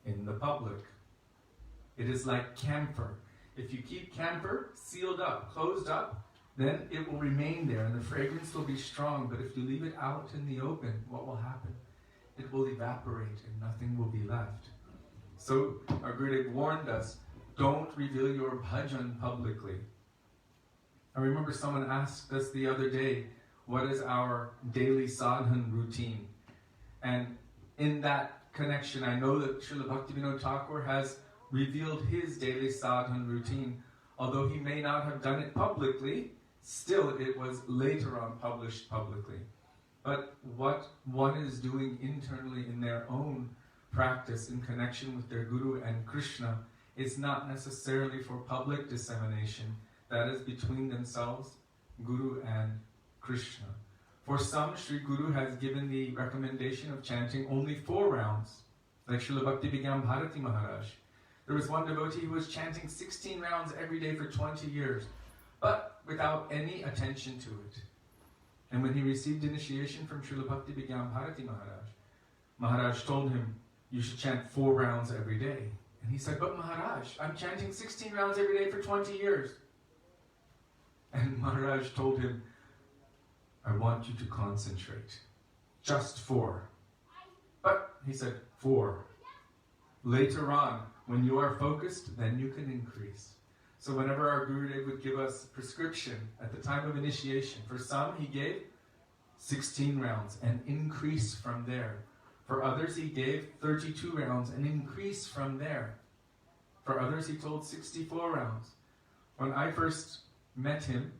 in the public. It is like camphor. If you keep camphor sealed up, closed up, then it will remain there and the fragrance will be strong. But if you leave it out in the open, what will happen? It will evaporate and nothing will be left. So our Gurudev warned us, don't reveal your bhajan publicly. I remember someone asked us the other day, what is our daily sadhan routine? And in that connection, I know that Srila Bhaktivinoda Thakur has revealed his daily sadhan routine. Although he may not have done it publicly, still it was later on published publicly. But what one is doing internally in their own practice in connection with their Guru and Krishna is not necessarily for public dissemination. That is between themselves, Guru and Krishna. For some, Sri Guru has given the recommendation of chanting only 4 rounds, like Srila Bhaktivedanta Bharati Maharaj. There was one devotee who was chanting 16 rounds every day for 20 years, but without any attention to it. And when he received initiation from Srila Bhaktivedanta Bharati Maharaj, Maharaj told him, you should chant 4 rounds every day. And he said, but Maharaj, I'm chanting 16 rounds every day for 20 years. And Maharaj told him, I want you to concentrate. Just 4. But, he said, 4. Later on, when you are focused, then you can increase. So whenever our Gurudev would give us prescription at the time of initiation, for some he gave 16 rounds and increase from there. For others he gave 32 rounds and increase from there. For others he told 64 rounds. When I first met him,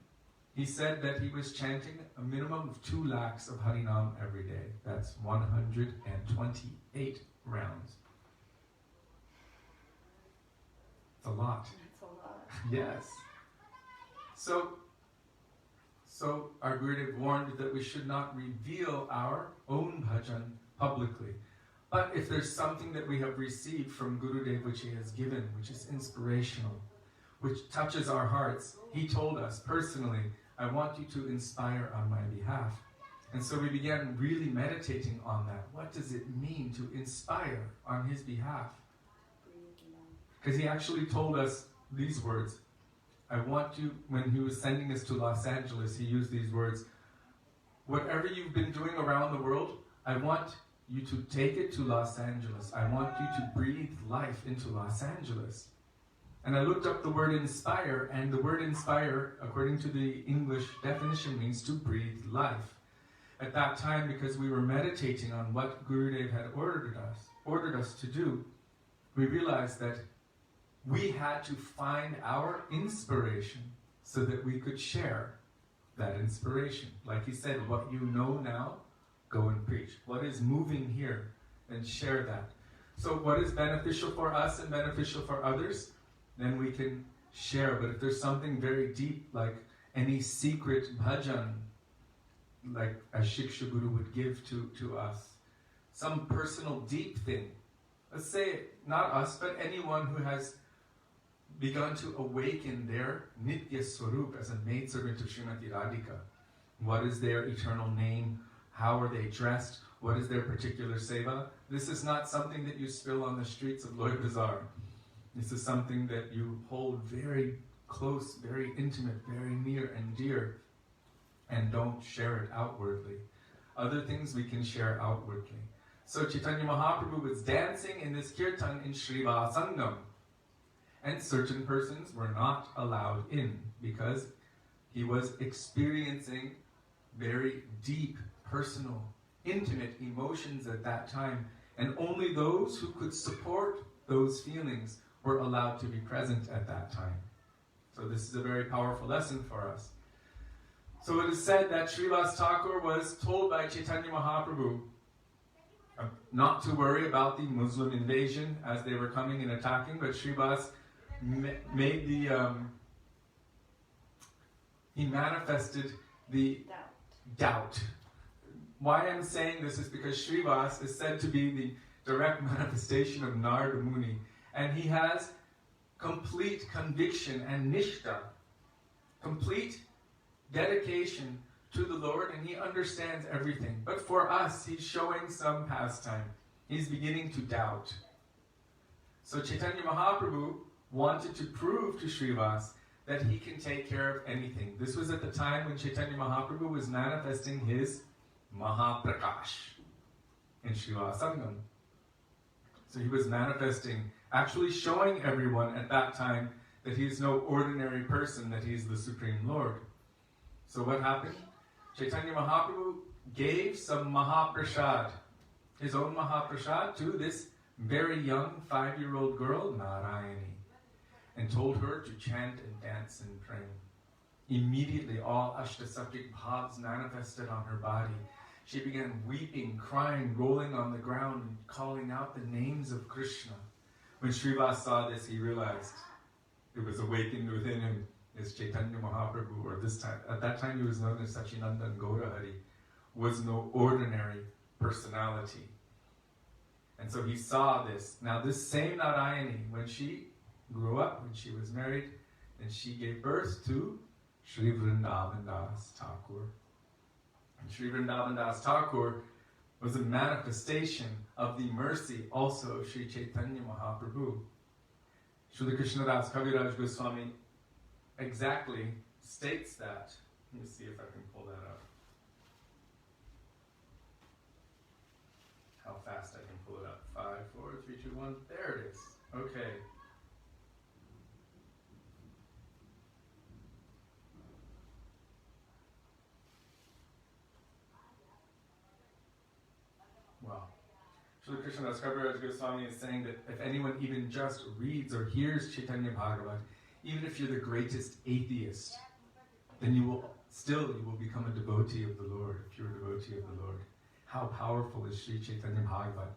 he said that he was chanting a minimum of 2 lakhs of Harinam every day. That's 128 rounds. It's a lot. That's a lot. Yes. So our Gurudev warned that we should not reveal our own bhajan publicly. But if there's something that we have received from Gurudev which he has given, which is inspirational, which touches our hearts, he told us personally, I want you to inspire on my behalf. And so we began really meditating on that. What does it mean to inspire on his behalf? Because he actually told us these words. I want you, when he was sending us to Los Angeles, he used these words. Whatever you've been doing around the world, I want you to take it to Los Angeles. I want you to breathe life into Los Angeles. And I looked up the word inspire, and the word inspire, according to the English definition, means to breathe life. At that time, because we were meditating on what Gurudev had ordered us to do, we realized that we had to find our inspiration so that we could share that inspiration. Like he said, what you know now, go and preach. What is moving here, then share that. So what is beneficial for us and beneficial for others, then we can share. But if there's something very deep, like any secret bhajan, like a Shiksha Guru would give to us, some personal deep thing. Let's say, not us, but anyone who has begun to awaken their Nitya Swarup as a maidservant of Srimati Radhika. What is their eternal name? How are they dressed? What is their particular seva? This is not something that you spill on the streets of Loy Bazaar. This is something that you hold very close, very intimate, very near and dear, and don't share it outwardly. Other things we can share outwardly. So Chaitanya Mahaprabhu was dancing in this kirtan in Sriva Sangam, and certain persons were not allowed in because he was experiencing very deep, personal, intimate emotions at that time, and only those who could support those feelings were allowed to be present at that time. So this is a very powerful lesson for us. So it is said that Srivas Thakur was told by Chaitanya Mahaprabhu not to worry about the Muslim invasion as they were coming and attacking, but Srivas made he manifested the doubt. Why I'm saying this is because Srivas is said to be the direct manifestation of Narada Muni, and he has complete conviction and nishta, complete dedication to the Lord, and he understands everything. But for us, he's showing some pastime. He's beginning to doubt. So Chaitanya Mahaprabhu wanted to prove to Srivas that he can take care of anything. This was at the time when Chaitanya Mahaprabhu was manifesting his Mahaprakash in Srila Sangam. So he was manifesting, actually showing everyone at that time that he's no ordinary person, that he's the Supreme Lord. So what happened? Chaitanya Mahaprabhu gave some Mahaprasad, his own Mahaprasad, to this very young 5-year-old girl, Narayani, and told her to chant and dance and pray. Immediately all Ashtasattvik bhavs manifested on her body. She began weeping, crying, rolling on the ground, and calling out the names of Krishna. When Srivas saw this, he realized it was awakened within him is Chaitanya Mahaprabhu, or this time, at that time he was known as Sachinandan Gaurahari, was no ordinary personality. And so he saw this. Now this same Narayani, when she grew up, when she was married, and she gave birth to Sri Vrindavan Das Thakur. And Sri Vrindavan Das Thakur was a manifestation of the mercy also of Sri Chaitanya Mahaprabhu. Srila Krishna Das Kaviraj Goswami exactly states that. Let me see if I can pull that up. How fast I can pull it up. 5, 4, 3, 2, 1. There it is. Okay. Wow. Srila Krishna Das Kaviraj Goswami is saying that if anyone even just reads or hears Chaitanya Bhagavat, even if you're the greatest atheist, then you will become a devotee of the Lord, if you're a devotee of the Lord. How powerful is Sri Chaitanya Bhagavat?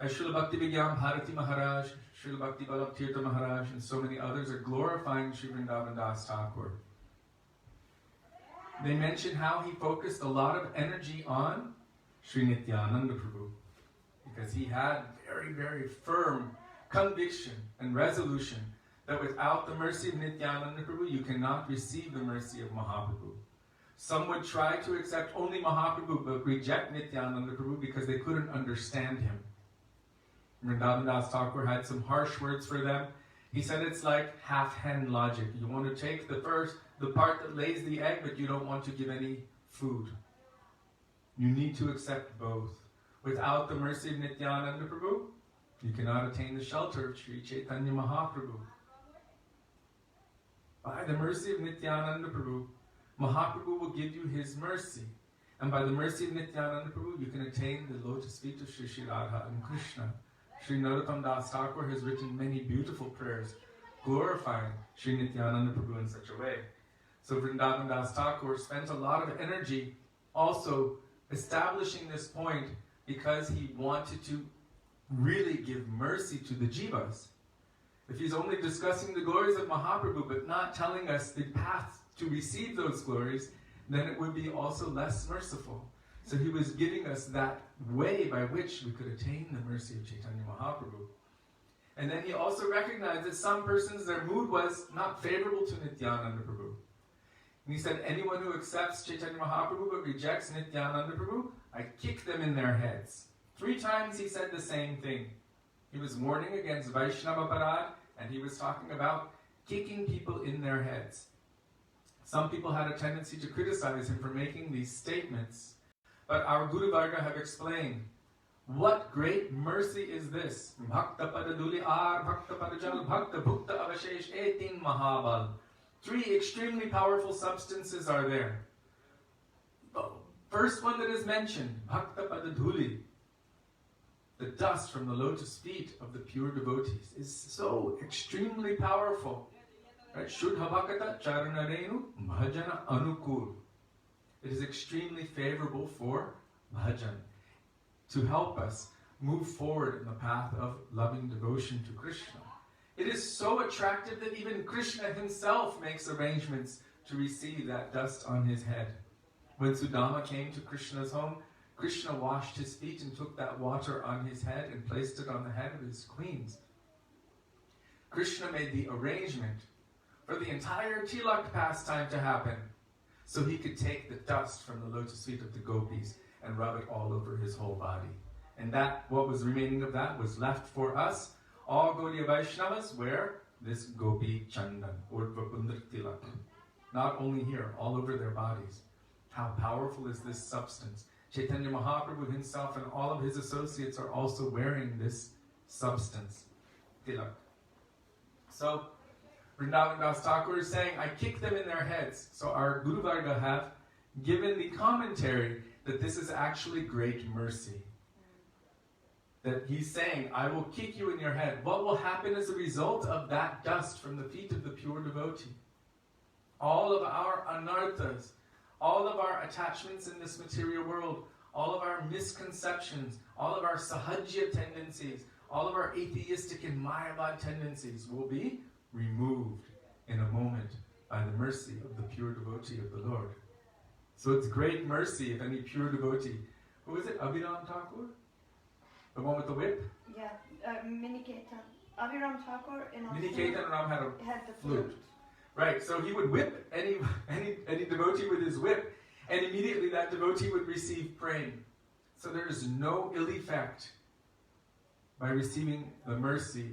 As Srila Bhaktivedanta Bharati Maharaj, Srila Bhakti Vallabh Tirtha Maharaj, and so many others are glorifying Sri Vrindavan Das Thakur. They mention how he focused a lot of energy on Sri Nityananda Prabhu, because he had very, very firm conviction and resolution that without the mercy of Nityananda Prabhu, you cannot receive the mercy of Mahaprabhu. Some would try to accept only Mahaprabhu, but reject Nityananda Prabhu because they couldn't understand him. Vrindavan Das Thakur had some harsh words for them. He said it's like half-hen logic. You want to take the part that lays the egg, but you don't want to give any food. You need to accept both. Without the mercy of Nityananda Prabhu, you cannot attain the shelter of Sri Chaitanya Mahaprabhu. By the mercy of Nityananda Prabhu, Mahaprabhu will give you his mercy. And by the mercy of Nityananda Prabhu, you can attain the lotus feet of Sri Sri Radha and Krishna. Sri Narottam Das Thakur has written many beautiful prayers glorifying Sri Nityananda Prabhu in such a way. So Vrindavan Das Thakur spent a lot of energy also establishing this point because he wanted to really give mercy to the jivas. If he's only discussing the glories of Mahaprabhu but not telling us the path to receive those glories, then it would be also less merciful. So he was giving us that way by which we could attain the mercy of Chaitanya Mahaprabhu. And then he also recognized that some persons, their mood was not favorable to Nityananda Prabhu. And he said, anyone who accepts Chaitanya Mahaprabhu but rejects Nityananda Prabhu, I kick them in their heads. 3 times he said the same thing. He was warning against Vaisnava parad, and he was talking about kicking people in their heads. Some people had a tendency to criticize him for making these statements, but our Guru Varga have explained, what great mercy is this? Bhakta padaduli ar, bhakta padajal, bhakta bhukta avashesh etin mahabal. 3 extremely powerful substances are there. The first one that is mentioned, bhakta padaduli, the dust from the lotus feet of the pure devotees, is so extremely powerful. Right? Shuddha bhakata charanarenu bhajana anukul. It is extremely favorable for bhajan, to help us move forward in the path of loving devotion to Krishna. It is so attractive that even Krishna himself makes arrangements to receive that dust on his head. When Sudama came to Krishna's home, Krishna washed his feet and took that water on his head and placed it on the head of his queens. Krishna made the arrangement for the entire tilak pastime to happen, so he could take the dust from the lotus feet of the gopis and rub it all over his whole body. And that, what was remaining of that, was left for us. All Gaudiya Vaishnavas wear this gopi chandan, urdhva pundar tilak. Not only here, all over their bodies. How powerful is this substance? Chaitanya Mahaprabhu himself and all of his associates are also wearing this substance, tilak. So, Vrindavan Das Thakur is saying, I kick them in their heads. So our Guru Varga have given the commentary that this is actually great mercy. That he's saying, I will kick you in your head. What will happen as a result of that dust from the feet of the pure devotee? All of our anarthas, all of our attachments in this material world, all of our misconceptions, all of our sahajya tendencies, all of our atheistic and mayavad tendencies will be removed in a moment by the mercy of the pure devotee of the Lord. So it's great mercy if any pure devotee, who is it, Abhiram Thakur? The one with the whip? Yeah, Miniketan. Abhiram Thakur and also Miniketan Ram had the flute. Right, so he would whip any devotee with his whip, and immediately that devotee would receive prema. So there is no ill effect by receiving the mercy,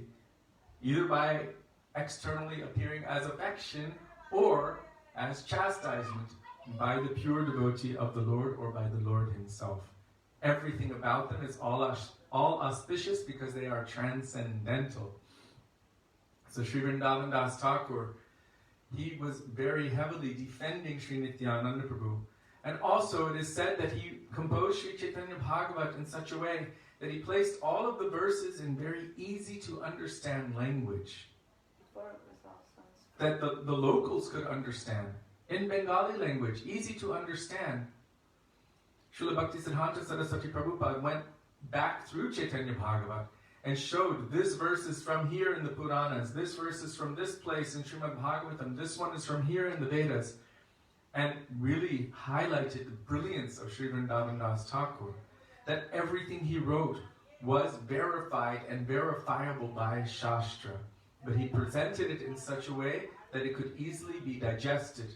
either by externally appearing as affection or as chastisement by the pure devotee of the Lord or by the Lord himself. Everything about them is all auspicious because they are transcendental. So Sri Vrindavan Das Thakur, he was very heavily defending Sri Nityananda Prabhu. And also it is said that he composed Sri Chaitanya Bhagavat in such a way that he placed all of the verses in very easy to understand language. That the locals could understand. In Bengali language, easy to understand. Srila Bhaktisiddhanta Saraswati Prabhupada went back through Chaitanya Bhagavat and showed this verse is from here in the Puranas, this verse is from this place in Srimad Bhagavatam, this one is from here in the Vedas, and really highlighted the brilliance of Sri Vrindavan Das Thakur, that everything he wrote was verified and verifiable by Shastra, but he presented it in such a way that it could easily be digested.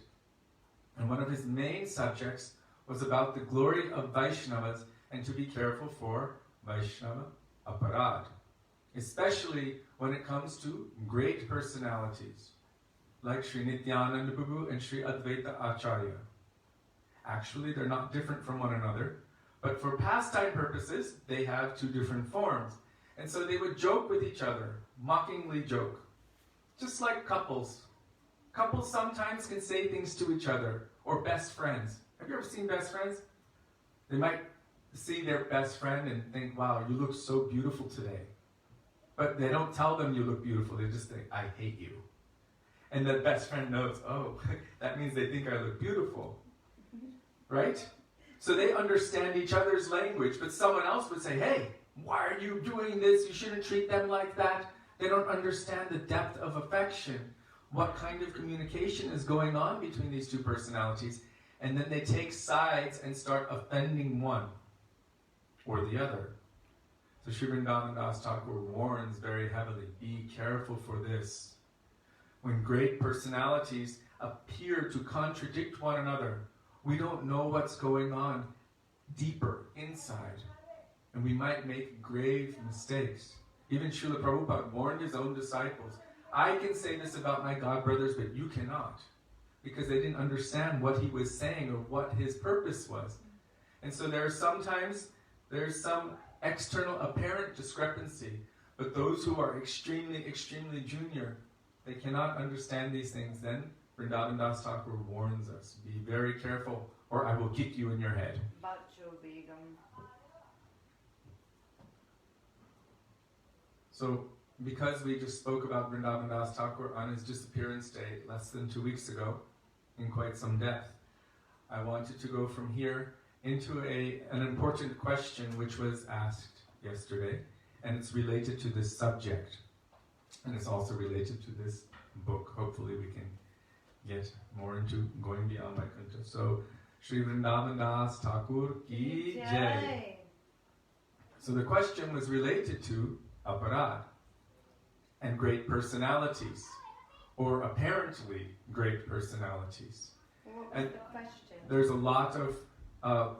And one of his main subjects was about the glory of Vaishnavas and to be careful for Vaishnava aparad, especially when it comes to great personalities like Sri Nityananda Prabhu and Sri Advaita Acharya. Actually, they're not different from one another, but for pastime purposes, they have 2 different forms. And so they would joke with each other, mockingly joke, just like couples. Couples sometimes can say things to each other, or best friends. Have you ever seen best friends? They might see their best friend and think, wow, you look so beautiful today. But they don't tell them you look beautiful, they just think, I hate you. And the best friend knows, oh, that means they think I look beautiful. Right? So they understand each other's language, but someone else would say, hey, why are you doing this? You shouldn't treat them like that. They don't understand the depth of affection. What kind of communication is going on between these 2 personalities? and then they take sides and start offending one or the other. So Sri Vrindavan Das Thakur warns very heavily, be careful for this. When great personalities appear to contradict one another, we don't know what's going on deeper inside, and we might make grave mistakes. Even Srila Prabhupada warned his own disciples, I can say this about my God brothers, but you cannot, because they didn't understand what he was saying or what his purpose was. And so there's some external apparent discrepancy, but those who are extremely, extremely junior, they cannot understand these things. Then Vrindavan Das Thakur warns us, be very careful or I will kick you in your head. So, because we just spoke about Vrindavan Das Thakur on his disappearance day less than 2 weeks ago, in quite some depth, I wanted to go from here into an important question which was asked yesterday, and it's related to this subject, and it's also related to this book. Hopefully we can get more into going beyond Vaikuntha. So, Sri Vrindavan Das Thakur ki jai. So the question was related to aparad and great personalities, or apparently great personalities. What was and the question? There's a lot of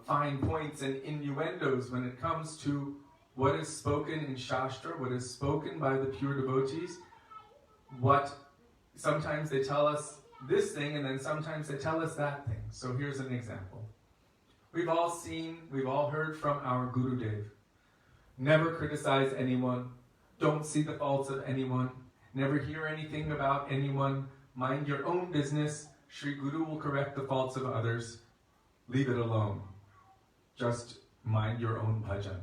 fine points and innuendos when it comes to what is spoken in Shastra, what is spoken by the pure devotees. What sometimes they tell us this thing, and then sometimes they tell us that thing. So here's an example. We've all heard from our Gurudev. Never criticize anyone. Don't see the faults of anyone. Never hear anything about anyone. Mind your own business. Sri Guru will correct the faults of others. Leave it alone. Just mind your own bhajan.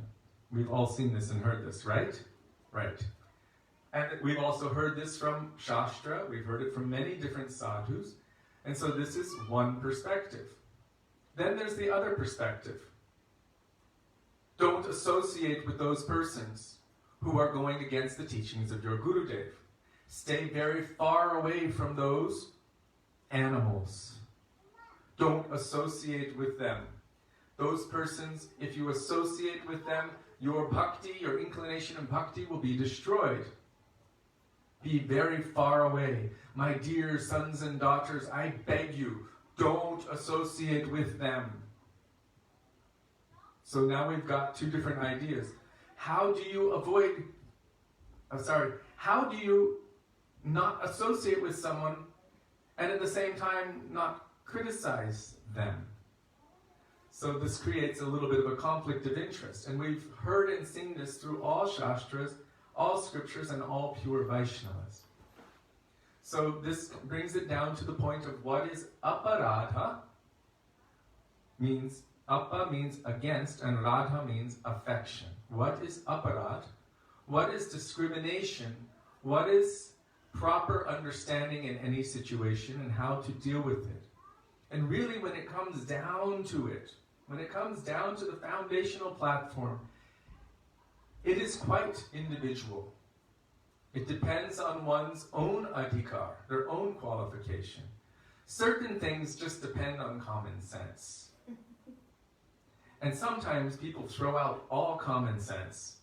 We've all seen this and heard this, right? Right. And we've also heard this from Shastra. We've heard it from many different sadhus. And so this is one perspective. Then there's the other perspective. Don't associate with those persons who are going against the teachings of your Gurudev. Stay very far away from those animals. Don't associate with them. Those persons, if you associate with them, your bhakti, your inclination in bhakti will be destroyed. Be very far away. My dear sons and daughters, I beg you, don't associate with them. So now we've got two different ideas. How do you how do you not associate with someone and at the same time not criticize them? So this creates a little bit of a conflict of interest. And we've heard and seen this through all Shastras, all scriptures, and all pure Vaishnavas. So this brings it down to the point of what is aparadha. Apa means against, and radha means affection. What is aparad? What is discrimination? What is proper understanding in any situation and how to deal with it? And really, when it comes down to it, when it comes down to the foundational platform, it is quite individual. It depends on one's own adhikar, their own qualification. Certain things just depend on common sense. And sometimes people throw out all common sense,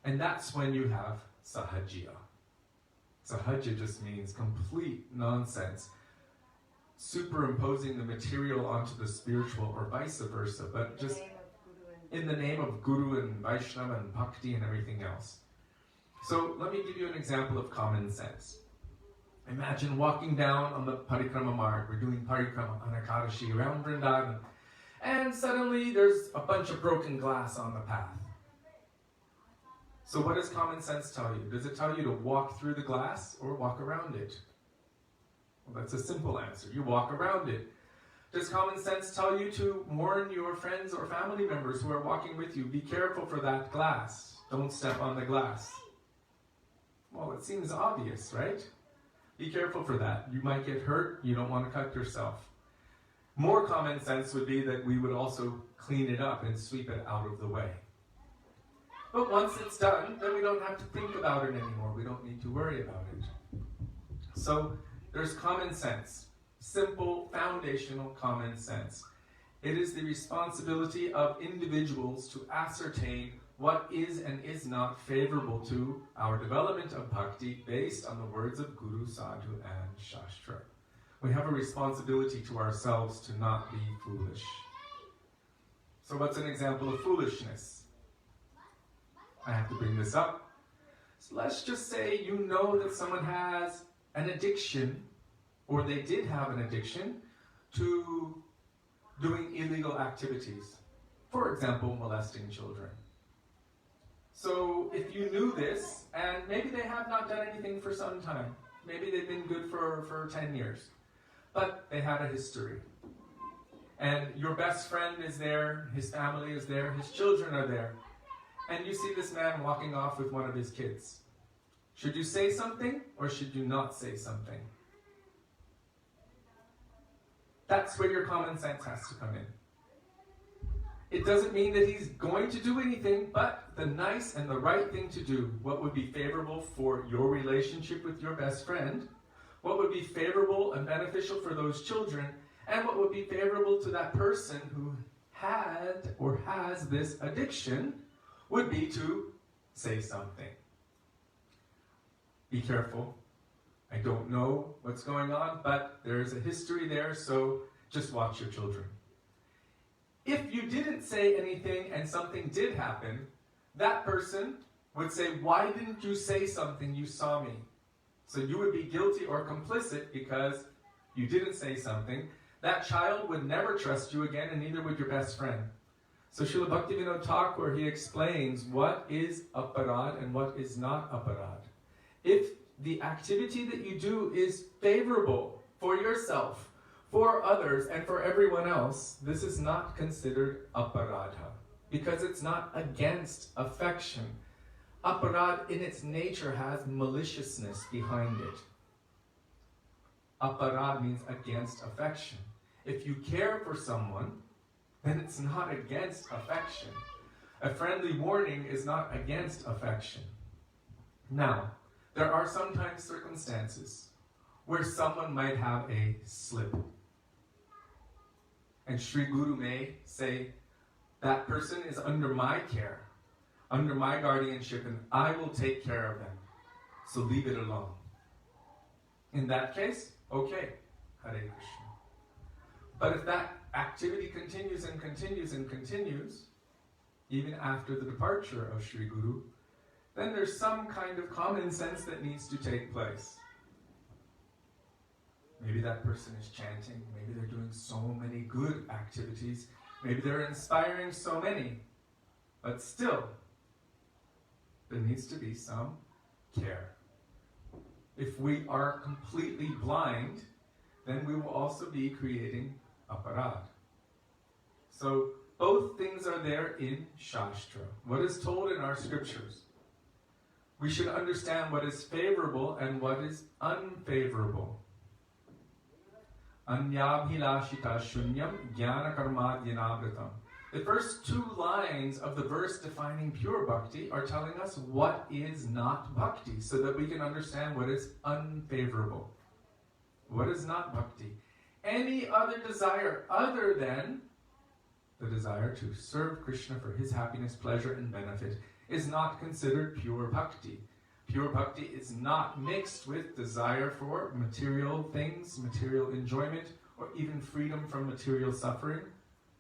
and that's when you have sahajya. Sahajya just means complete nonsense, superimposing the material onto the spiritual or vice versa, but just in the name of Guru and Vaishnava and Bhakti and everything else. So let me give you an example of common sense. Imagine walking down on the parikrama marg. We're doing parikrama on Ekadashi around Vrindavan, and suddenly there's a bunch of broken glass on the path. So what does common sense tell you? Does it tell you to walk through the glass or walk around it? Well, that's a simple answer. You walk around it. Does common sense tell you to warn your friends or family members who are walking with you, be careful for that glass, don't step on the glass? Well, it seems obvious, right? Be careful for that. You might get hurt, you don't want to cut yourself. More common sense would be that we would also clean it up and sweep it out of the way. But once it's done, then we don't have to think about it anymore. We don't need to worry about it. So there's common sense. Simple, foundational common sense. It is the responsibility of individuals to ascertain what is and is not favorable to our development of bhakti based on the words of Guru, Sadhu, and Shastra. We have a responsibility to ourselves to not be foolish. So what's an example of foolishness? I have to bring this up. So let's just say you know that someone has an addiction, or they did have an addiction, to doing illegal activities. For example, molesting children. So if you knew this, and maybe they have not done anything for some time, maybe they've been good for 10 years, but they had a history. And your best friend is there, his family is there, his children are there, and you see this man walking off with one of his kids. Should you say something, or should you not say something? That's where your common sense has to come in. It doesn't mean that he's going to do anything, but the nice and the right thing to do, what would be favorable for your relationship with your best friend, what would be favorable and beneficial for those children, and what would be favorable to that person who had or has this addiction, would be to say something. Be careful. I don't know what's going on, but there's a history there, so just watch your children. If you didn't say anything and something did happen, that person would say, why didn't you say something? You saw me. So you would be guilty or complicit because you didn't say something. That child would never trust you again, and neither would your best friend. So Srila Bhaktivedanta Thakur, he explains what is aparad and what is not aparad. If the activity that you do is favorable for yourself, for others, and for everyone else, this is not considered aparadha, because it's not against affection. Aparad in its nature has maliciousness behind it. Aparad means against affection. If you care for someone, then it's not against affection. A friendly warning is not against affection. Now, there are sometimes circumstances where someone might have a slip. And Sri Guru may say, that person is under my care, under my guardianship, and I will take care of them. So leave it alone. In that case, okay, Hare Krishna. But if that activity continues and continues and continues, even after the departure of Sri Guru, then there's some kind of common sense that needs to take place. Maybe that person is chanting, maybe they're doing so many good activities, maybe they're inspiring so many, but still, there needs to be some care. If we are completely blind, then we will also be creating aparad. So both things are there in Shastra. What is told in our scriptures? We should understand what is favorable and what is unfavorable. Anyabhilashita shunyam jnana karmadyanavritam. The first two lines of the verse defining pure bhakti are telling us what is not bhakti, so that we can understand what is unfavorable. What is not bhakti? Any other desire other than the desire to serve Krishna for his happiness, pleasure, and benefit is not considered pure bhakti. Pure bhakti is not mixed with desire for material things, material enjoyment, or even freedom from material suffering,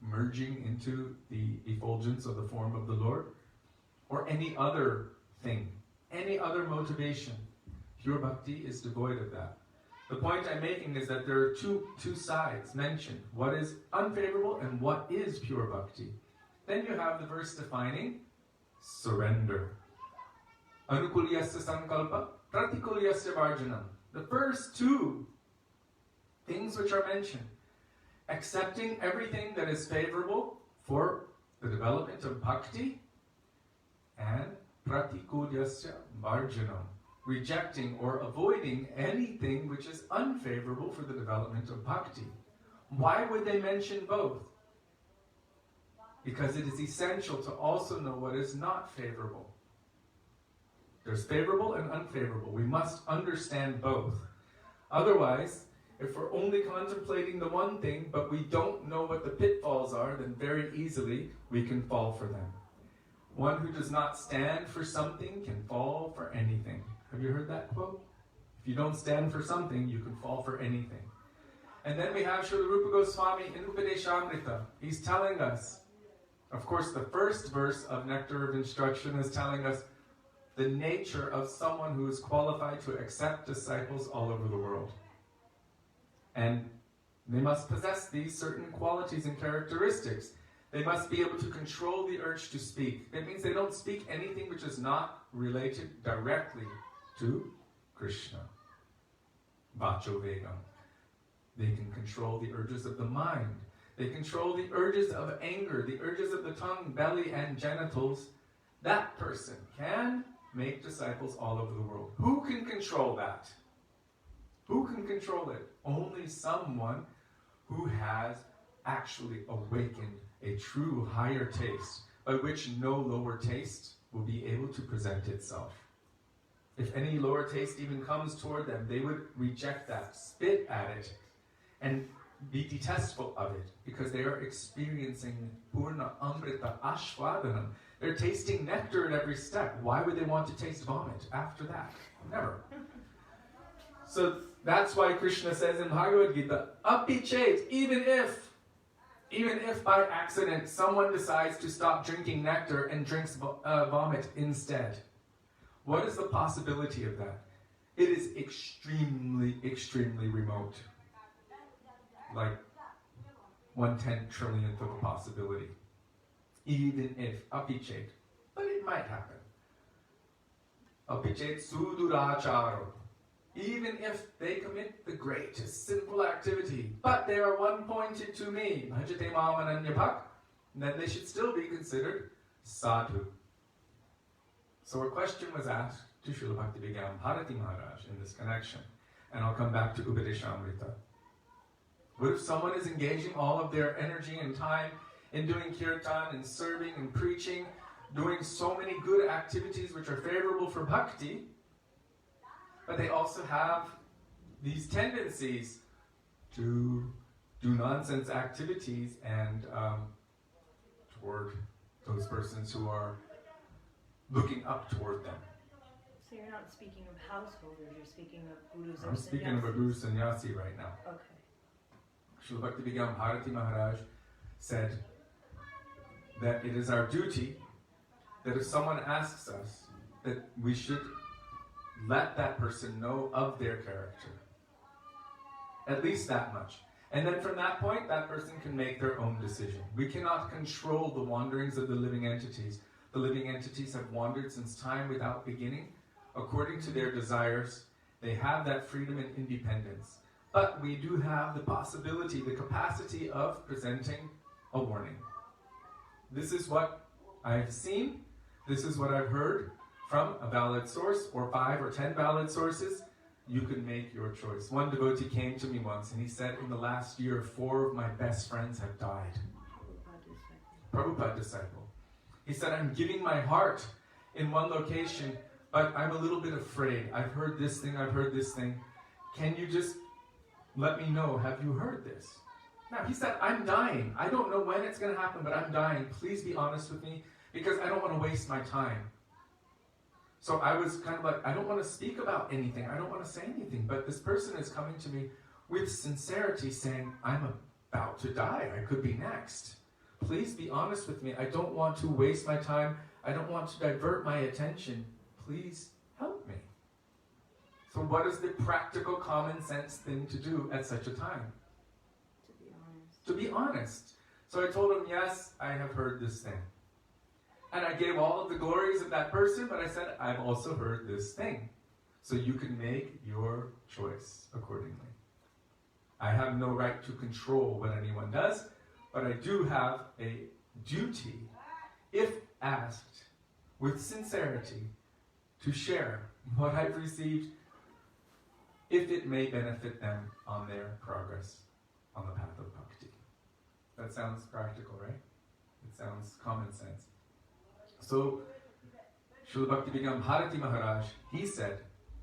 merging into the effulgence of the form of the Lord, or any other thing, any other motivation. Pure bhakti is devoid of that. The point I'm making is that there are two sides mentioned. What is unfavorable and what is pure bhakti. Then you have the verse defining surrender. Anukulyasya sankalpa, pratikulyasya varjanam. The first two things which are mentioned. Accepting everything that is favorable for the development of bhakti, and pratikulyasya varjanam. Rejecting or avoiding anything which is unfavorable for the development of bhakti. Why would they mention both? Because it is essential to also know what is not favorable. There's favorable and unfavorable. We must understand both. Otherwise, If we're only contemplating the one thing, but we don't know what the pitfalls are, then very easily we can fall for them. One who does not stand for something can fall for anything. Have you heard that quote? If you don't stand for something, you can fall for anything. And then we have Srila Rupa Goswami in Upadeshamrita. He's telling us, of course, the first verse of Nectar of Instruction is telling us the nature of someone who is qualified to accept disciples all over the world. And they must possess these certain qualities and characteristics. They must be able to control the urge to speak. That means they don't speak anything which is not related directly to Krishna. Vacho Vegam. They can control the urges of the mind. They control the urges of anger, the urges of the tongue, belly, and genitals. That person can make disciples all over the world. Who can control that? Who can control it? Only someone who has actually awakened a true higher taste, by which no lower taste will be able to present itself. If any lower taste even comes toward them, they would reject that, spit at it, and be detestful of it, because they are experiencing Purna Amrita Ashwadanam. They're tasting nectar at every step. Why would they want to taste vomit after that? Never. So that's why Krishna says in Bhagavad Gita, Api chet, even if by accident someone decides to stop drinking nectar and drinks vomit instead, what is the possibility of that? It is extremely, extremely remote. Like 1/10 trillionth of a possibility. Even if, apichet, but it might happen. Apichet suduracharo. Even if they commit the greatest sinful activity, but they are one pointed to me, bhajate mamananyapak, then they should still be considered sadhu. So a question was asked to Srila Bhaktivedanta Maharaj in this connection, and I'll come back to Upadeshamrita. What if someone is engaging all of their energy and time in doing kirtan and serving and preaching, doing so many good activities which are favorable for bhakti, but they also have these tendencies to do nonsense activities and toward those persons who are looking up toward them. So you're not speaking of householders, you're speaking of gurus or I'm speaking of a guru sannyasi right now. Okay. Srila Bhaktivedanta Maharaj said that it is our duty that if someone asks us, that we should let that person know of their character. At least that much. And then from that point, that person can make their own decision. We cannot control the wanderings of the living entities. The living entities have wandered since time without beginning. According to their desires, they have that freedom and independence. But we do have the possibility, the capacity of presenting a warning. This is what I've seen. This is what I've heard from a valid source, or 5 or 10 valid sources. You can make your choice. One devotee came to me once and he said, in the last year, 4 of my best friends have died. Prabhupada disciple. He said, I'm giving my heart in one location, but I'm a little bit afraid. I've heard this thing, I've heard this thing. Can you just let me know, have you heard this? Now, he said, I'm dying. I don't know when it's going to happen, but I'm dying. Please be honest with me, because I don't want to waste my time. So I was kind of like, I don't want to speak about anything. I don't want to say anything. But this person is coming to me with sincerity saying, I'm about to die. I could be next. Please be honest with me. I don't want to waste my time. I don't want to divert my attention. Please help me. So what is the practical, common sense thing to do at such a time? To be honest. To be honest. So I told him, yes, I have heard this thing. And I gave all of the glories of that person, but I said, I've also heard this thing. So you can make your choice accordingly. I have no right to control what anyone does, but I do have a duty, if asked with sincerity, to share what I've received, if it may benefit them on their progress on the path of bhakti. That sounds practical, right? It sounds common sense. So, Srila Bhaktivedanta Maharaj, he said,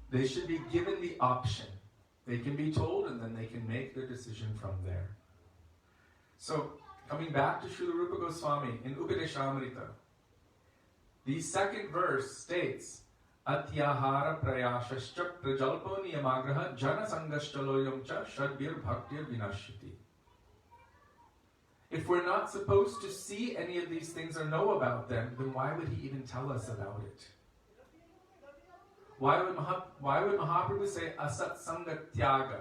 they should be given the option They can be told and then they can make their decision from there. So, coming back to Srila Rupa Goswami in Upadeshamrita, the second verse states, Atyahara prayashascha prajalpo niyamagraha jana sangashchaloyam cha shadbir bhaktir vinashyati. If we're not supposed to see any of these things or know about them, then why would he even tell us about it? Why would Mahaprabhu say asat sanga tyaga?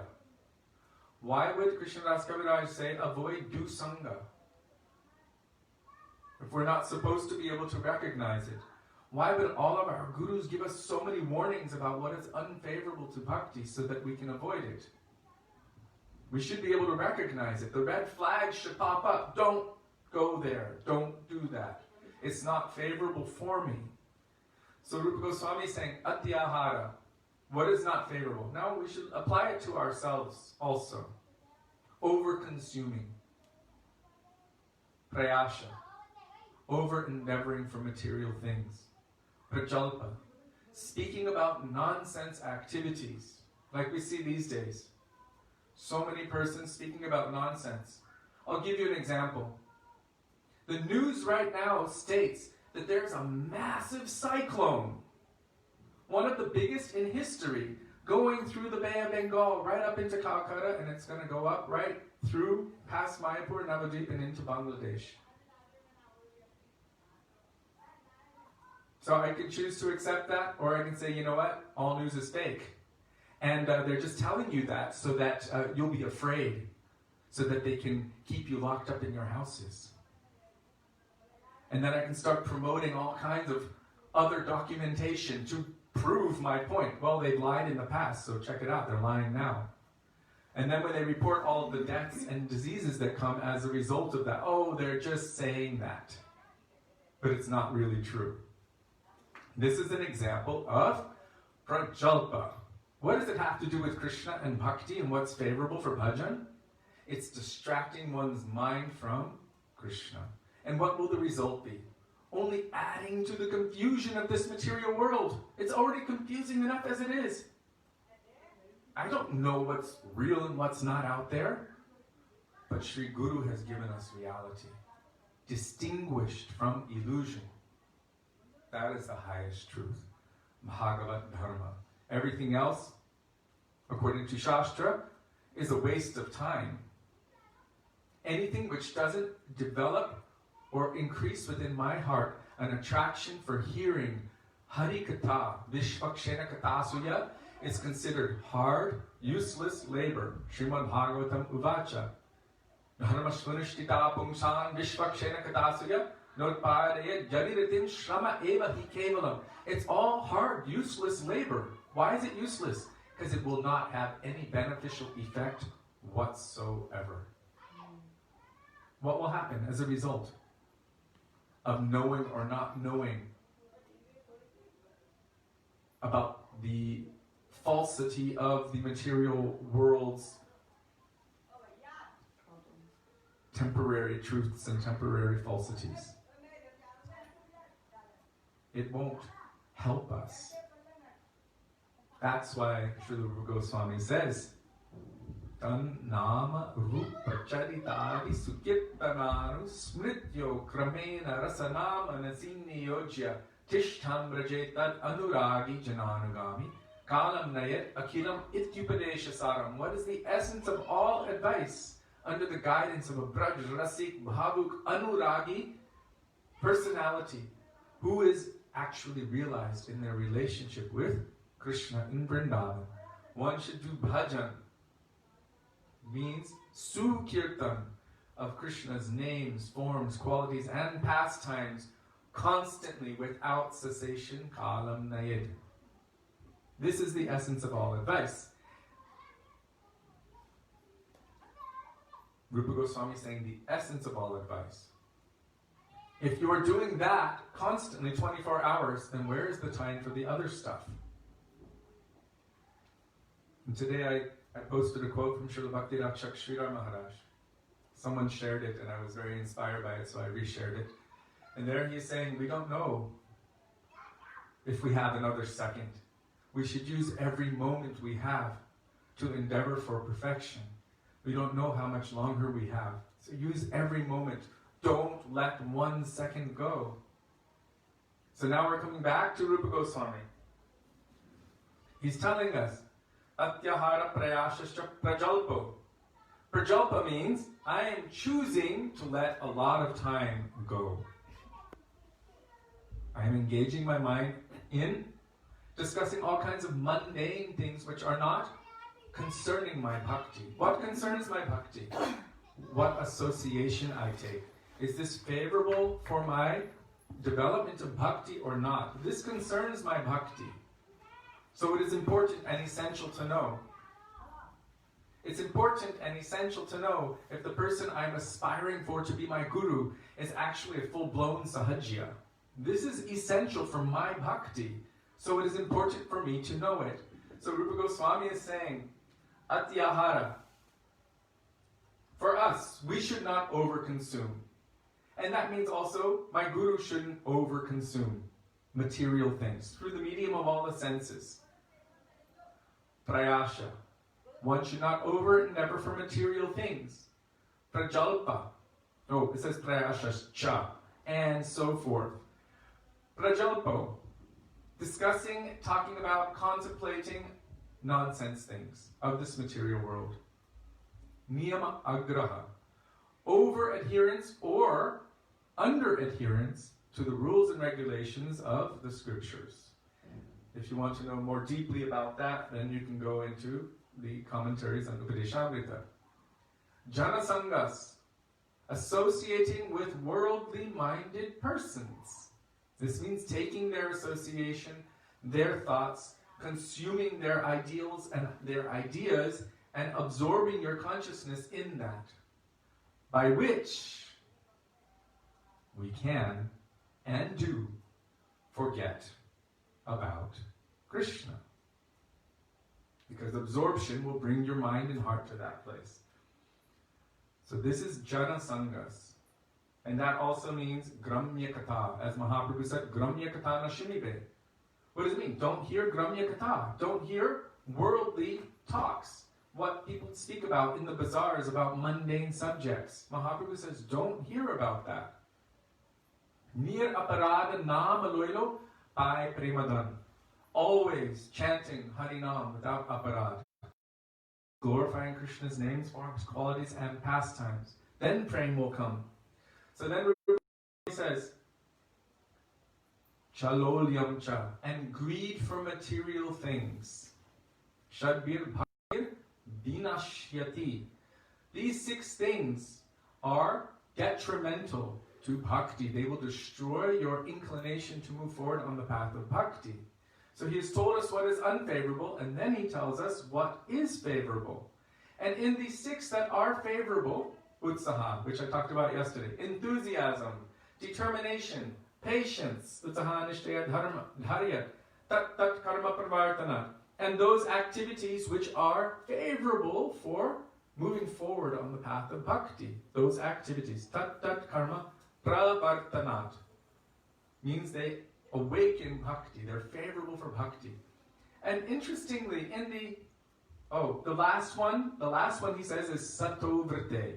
Why would Krishnadas Kaviraj say avoid dusanga? If we're not supposed to be able to recognize it, why would all of our gurus give us so many warnings about what is unfavorable to bhakti so that we can avoid it? We should be able to recognize it. The red flags should pop up. Don't go there. Don't do that. It's not favorable for me. So Rupa Goswami is saying, Atyahara. What is not favorable? Now we should apply it to ourselves also. Over-consuming. Prayasha. Over-endeavoring for material things. Prajalpa. Speaking about nonsense activities, like we see these days. So many persons speaking about nonsense. I'll give you an example. The news right now states that there's a massive cyclone, one of the biggest in history, going through the Bay of Bengal, right up into Calcutta, and it's going to go up right through, past Mayapur, Navadvip, and into Bangladesh. So I can choose to accept that, or I can say, you know what, all news is fake. And they're just telling you that so that you'll be afraid, so that they can keep you locked up in your houses. And then I can start promoting all kinds of other documentation to prove my point. Well, they've lied in the past, so check it out, they're lying now. And then when they report all of the deaths and diseases that come as a result of that, oh, they're just saying that. But it's not really true. This is an example of prajalpa. What does it have to do with Krishna and bhakti and what's favorable for bhajan? It's distracting one's mind from Krishna. And what will the result be? Only adding to the confusion of this material world. It's already confusing enough as it is. I don't know what's real and what's not out there, but Sri Guru has given us reality, distinguished from illusion. That is the highest truth. Bhagavat Dharma. Everything else, according to Shastra, is a waste of time. Anything which doesn't develop or increase within my heart an attraction for hearing Hari Katha, Vishvakshena Kathasuya, is considered hard, useless labor. Srimad Bhagavatam Uvacha. Dharma Svanishtita Pumsan Vishvakshena Kathasuya Notpadaya Jaliritim Shrama Eva Hi Kevalam. It's all hard, useless labor. Why is it useless? Because it will not have any beneficial effect whatsoever. What will happen as a result of knowing or not knowing about the falsity of the material world's temporary truths and temporary falsities? It won't help us. That's why Srila Rupa Goswami says, Tan nama rupa charitari sukirtananu smrityo kramena rasanam anasini yojya tishtham rajetad anuragi jananugami kalam nayat akhilam ityupadesha saram. What is the essence of all advice under the guidance of a Braj Rasik Bhavuk Anuragi personality who is actually realized in their relationship with Krishna in Vrindavan? One should do bhajan, means sukirtan of Krishna's names, forms, qualities, and pastimes constantly without cessation, kalam nayed. This is the essence of all advice. Rupa Goswami is saying the essence of all advice. If you are doing that constantly 24 hours, then where is the time for the other stuff? And today I posted a quote from Srila Bhakti Rakshak Sridhar Maharaj. Someone shared it and I was very inspired by it, so I reshared it. And there he is saying, we don't know if we have another second. We should use every moment we have to endeavor for perfection. We don't know how much longer we have. So use every moment. Don't let 1 second go. So now we're coming back to Rupa Goswami. He's telling us, Atyahara prayashascha prajalpo. Prajalpa means I am choosing to let a lot of time go. I am engaging my mind in discussing all kinds of mundane things which are not concerning my bhakti. What concerns my bhakti? What association I take. Is this favorable for my development of bhakti or not? This concerns my bhakti. So it is important and essential to know. It's important and essential to know if the person I'm aspiring for to be my guru is actually a full-blown sahajya. This is essential for my bhakti. So it is important for me to know it. So Rupa Goswami is saying, Atyahara. For us, we should not overconsume. And that means also, my guru shouldn't overconsume material things through the medium of all the senses. Prayasha. One should not over-endeavor for material things. Prajalpa. Oh, it says prayasha cha. And so forth. Prajalpo. Discussing, talking about, contemplating nonsense things of this material world. Niyama agraha. Over-adherence or under-adherence to the rules and regulations of the scriptures. If you want to know more deeply about that, then you can go into the commentaries on Upadeshamrita. Janasangas, associating with worldly-minded persons. This means taking their association, their thoughts, consuming their ideals and their ideas, and absorbing your consciousness in that, by which we can and do forget about Krishna. Because absorption will bring your mind and heart to that place. So this is Jana Sangas. And that also means Gramya Katha. As Mahaprabhu said, Gramya Katha na shinibe. What does it mean? Don't hear Gramya Katha. Don't hear worldly talks. What people speak about in the bazaars about mundane subjects. Mahaprabhu says, don't hear about that. Nir aparada nam aloilo pai premadan. Always chanting Harinam without aparad. Glorifying Krishna's names, forms, qualities, and pastimes. Then prema will come. So then he says, Chalolyam cha, and greed for material things. Shadbir bhagir vinashyati. These 6 things are detrimental to bhakti. They will destroy your inclination to move forward on the path of bhakti. So he has told us what is unfavorable, and then he tells us what is favorable. And in these 6 that are favorable, utsaha, which I talked about yesterday, enthusiasm, determination, patience, utsaha nishtaya dharya, tat karma pravartana, and those activities which are favorable for moving forward on the path of bhakti. Those activities, tat karma pravartanat, means they awaken bhakti. They're favorable for bhakti. And interestingly, in the last one he says is satovrite,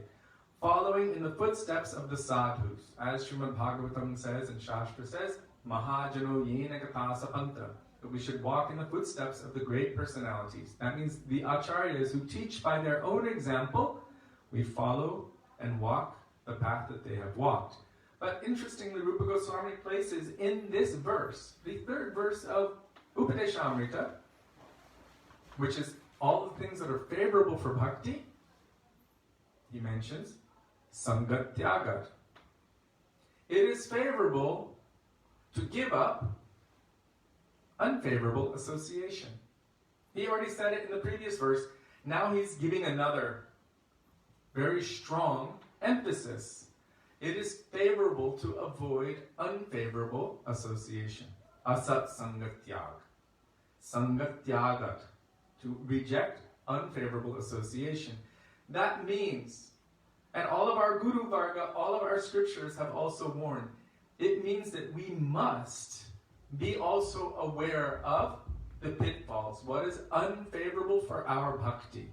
following in the footsteps of the sadhus. As Srimad Bhagavatam says and Shastra says, Mahajano yena kata sapanta, that we should walk in the footsteps of the great personalities. That means the acharyas who teach by their own example, we follow and walk the path that they have walked. But interestingly, Rupa Goswami places in this verse, the 3rd verse of Upadeshamrita, which is all the things that are favorable for bhakti, he mentions Sangat Tyagat. It is favorable to give up unfavorable association. He already said it in the previous verse. Now he's giving another very strong emphasis. It is favorable to avoid unfavorable association. Asat sangatyag. Sangatyagat. To reject unfavorable association. That means, and all of our Guru Varga, all of our scriptures have also warned, it means that we must be also aware of the pitfalls? What is unfavorable for our bhakti?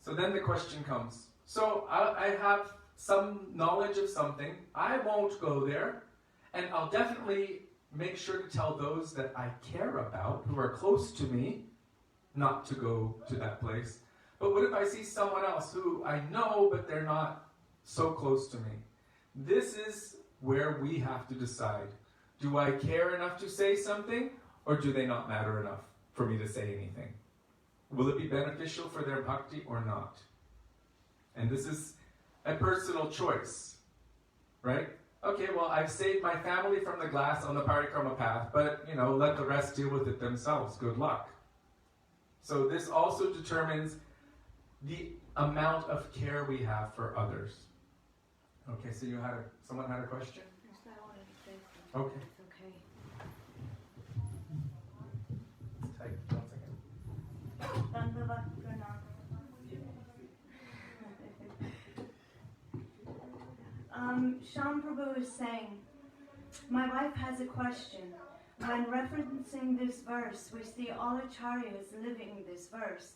So then the question comes, so I have some knowledge of something, I won't go there, and I'll definitely make sure to tell those that I care about, who are close to me, not to go to that place. But what if I see someone else who I know, but they're not so close to me? This is where we have to decide. Do I care enough to say something, or do they not matter enough for me to say anything? Will it be beneficial for their bhakti or not? And this is a personal choice, right? Okay, well, I've saved my family from the glass on the parikrama path, but, let the rest deal with it themselves. Good luck. So this also determines the amount of care we have for others. Okay, so someone had a question? Yes, I wanted to say something. Okay. It's okay. Type 1 second. Dandavat pranam. Shyam Prabhu is saying, my wife has a question. When referencing this verse, we see all acharyas living this verse.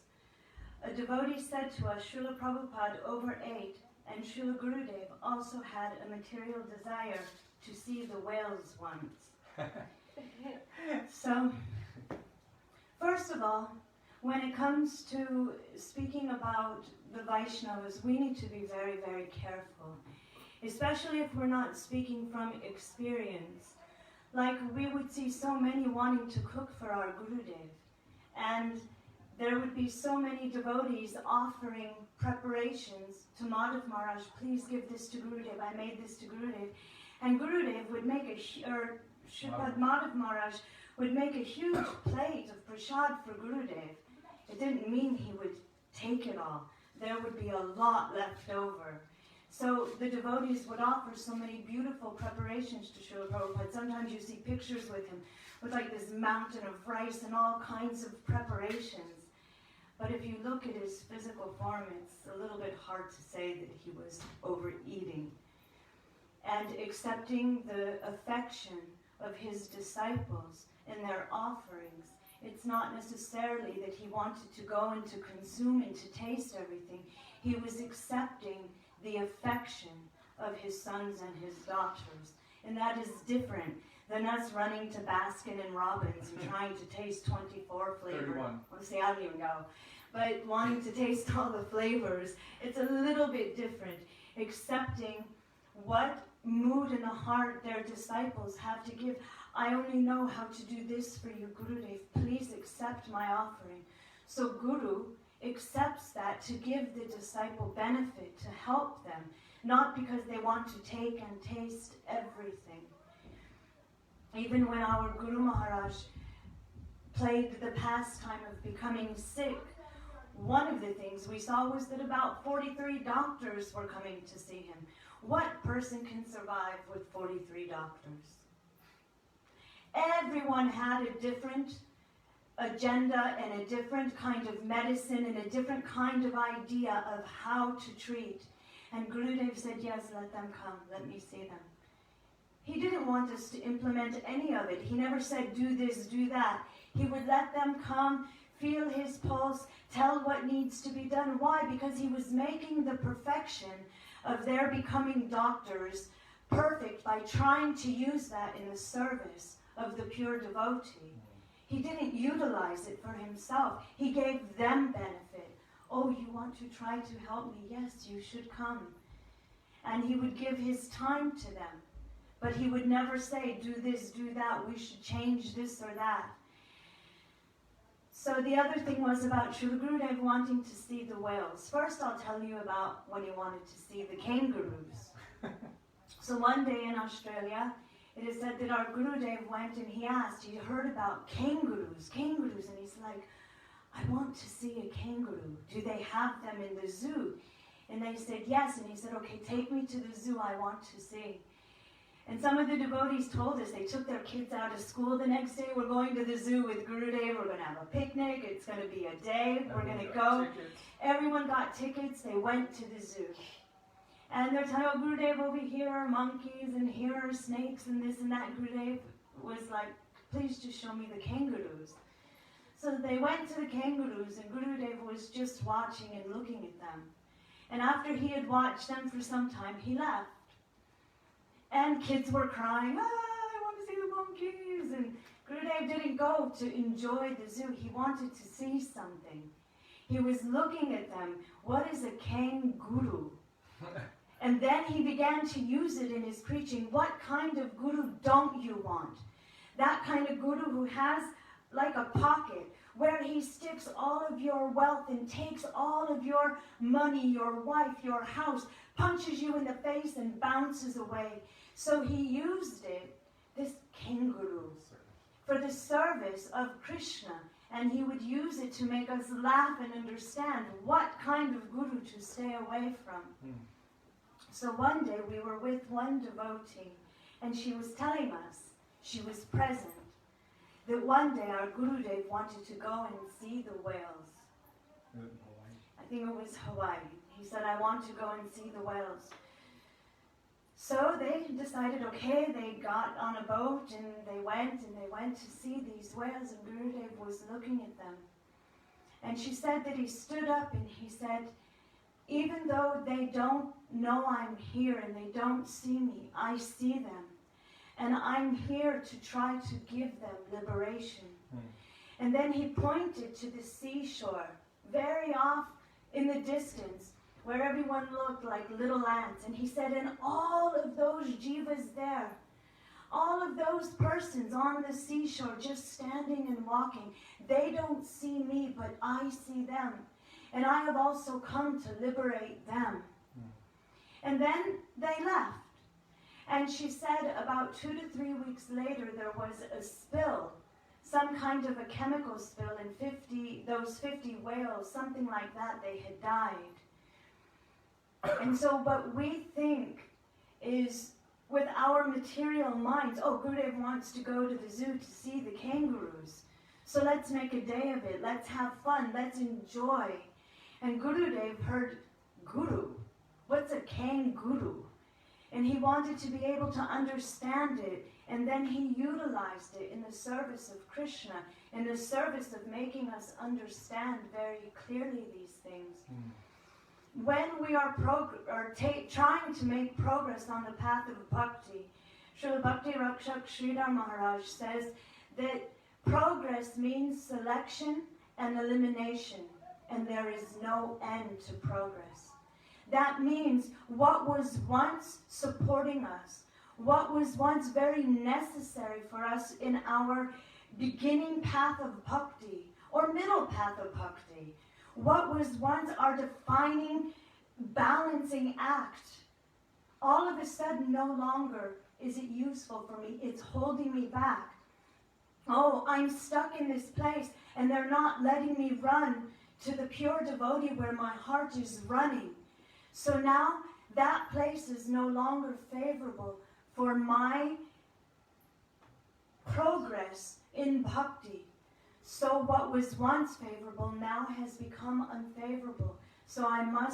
A devotee said to us, Srila Prabhupada overate, and Srila Gurudev also had a material desire to see the whales once. So, first of all, when it comes to speaking about the Vaishnavas, we need to be very, very careful. Especially if we're not speaking from experience. Like we would see so many wanting to cook for our Gurudev. And there would be so many devotees offering preparations to Madhav Maharaj, please give this to Gurudev, I made this to Gurudev. And Gurudev would make Sripad Madhav Maharaj would make a huge plate of prasad for Gurudev. It didn't mean he would take it all. There would be a lot left over. So the devotees would offer so many beautiful preparations to Srila Prabhupada. Sometimes you see pictures with him with like this mountain of rice and all kinds of preparations. But if you look at his physical form, it's a little bit hard to say that he was overeating. And accepting the affection of his disciples in their offerings, it's not necessarily that he wanted to go and to consume and to taste everything. He was accepting the affection of his sons and his daughters. And that is different than us running to Baskin and Robbins and trying to taste 24 flavors. 31. Well, see, I don't even know. But wanting to taste all the flavors, it's a little bit different. Accepting what mood in the heart their disciples have to give. I only know how to do this for you, Gurudev. Please accept my offering. So Guru accepts that to give the disciple benefit, to help them, not because they want to take and taste everything. Even when our Guru Maharaj played the pastime of becoming sick, one of the things we saw was that about 43 doctors were coming to see him. What person can survive with 43 doctors? Everyone had a different agenda and a different kind of medicine and a different kind of idea of how to treat. And Gurudev said, yes, let them come, let me see them. He didn't want us to implement any of it. He never said, do this, do that. He would let them come, feel his pulse, tell what needs to be done. Why? Because he was making the perfection of their becoming doctors perfect by trying to use that in the service of the pure devotee. He didn't utilize it for himself. He gave them benefit. Oh, you want to try to help me? Yes, you should come. And he would give his time to them. But he would never say, do this, do that, we should change this or that. So the other thing was about Srila Gurudev wanting to see the whales. First I'll tell you about when he wanted to see the kangaroos. So one day in Australia, it is said that our Gurudev went and he asked, he heard about kangaroos, and he's like, I want to see a kangaroo. Do they have them in the zoo? And they said, yes. And he said, okay, take me to the zoo, I want to see. And some of the devotees told us they took their kids out of school the next day. We're going to the zoo with Gurudev. We're going to have a picnic. It's going to be a day. We're going to go. Everyone got tickets. They went to the zoo. And they're telling, Gurudev, over here are monkeys and here are snakes and this and that. Gurudev was like, please just show me the kangaroos. So they went to the kangaroos, and Gurudev was just watching and looking at them. And after he had watched them for some time, he left. And kids were crying, I want to see the monkeys. And Gurudev didn't go to enjoy the zoo. He wanted to see something. He was looking at them. What is a kangaroo? And then he began to use it in his preaching. What kind of guru don't you want? That kind of guru who has like a pocket where he sticks all of your wealth and takes all of your money, your wife, your house, punches you in the face and bounces away. So he used it, this kangaroo, for the service of Krishna. And he would use it to make us laugh and understand what kind of guru to stay away from. So one day we were with one devotee, and she was telling us, she was present, that one day our Gurudev wanted to go and see the whales. I think it was Hawaii. He said, I want to go and see the whales. So they decided, okay, they got on a boat and they went to see these whales, and Gurudev was looking at them. And she said that he stood up and he said, even though they don't know I'm here and they don't see me, I see them. And I'm here to try to give them liberation. And then he pointed to the seashore, very off in the distance, where everyone looked like little ants. And he said, and all of those jivas there, all of those persons on the seashore just standing and walking, they don't see me, but I see them. And I have also come to liberate them. And then they left. And she said about 2 to 3 weeks later, there was a spill, some kind of a chemical spill, and those 50 whales, something like that, they had died. And so what we think is, with our material minds, oh, Gurudev wants to go to the zoo to see the kangaroos. So let's make a day of it. Let's have fun. Let's enjoy. And Gurudev heard, guru. What's a kangaroo? And he wanted to be able to understand it. And then he utilized it in the service of Krishna, in the service of making us understand very clearly these things. When we are trying to make progress on the path of bhakti, Srila Bhakti Rakshak Sridhar Maharaj says that progress means selection and elimination, and there is no end to progress. That means what was once supporting us, what was once very necessary for us in our beginning path of bhakti or middle path of bhakti, what was once our defining, balancing act, all of a sudden no longer is it useful for me. It's holding me back. Oh, I'm stuck in this place and they're not letting me run to the pure devotee where my heart is running. So now that place is no longer favorable for my progress in bhakti. So what was once favorable now has become unfavorable. So I must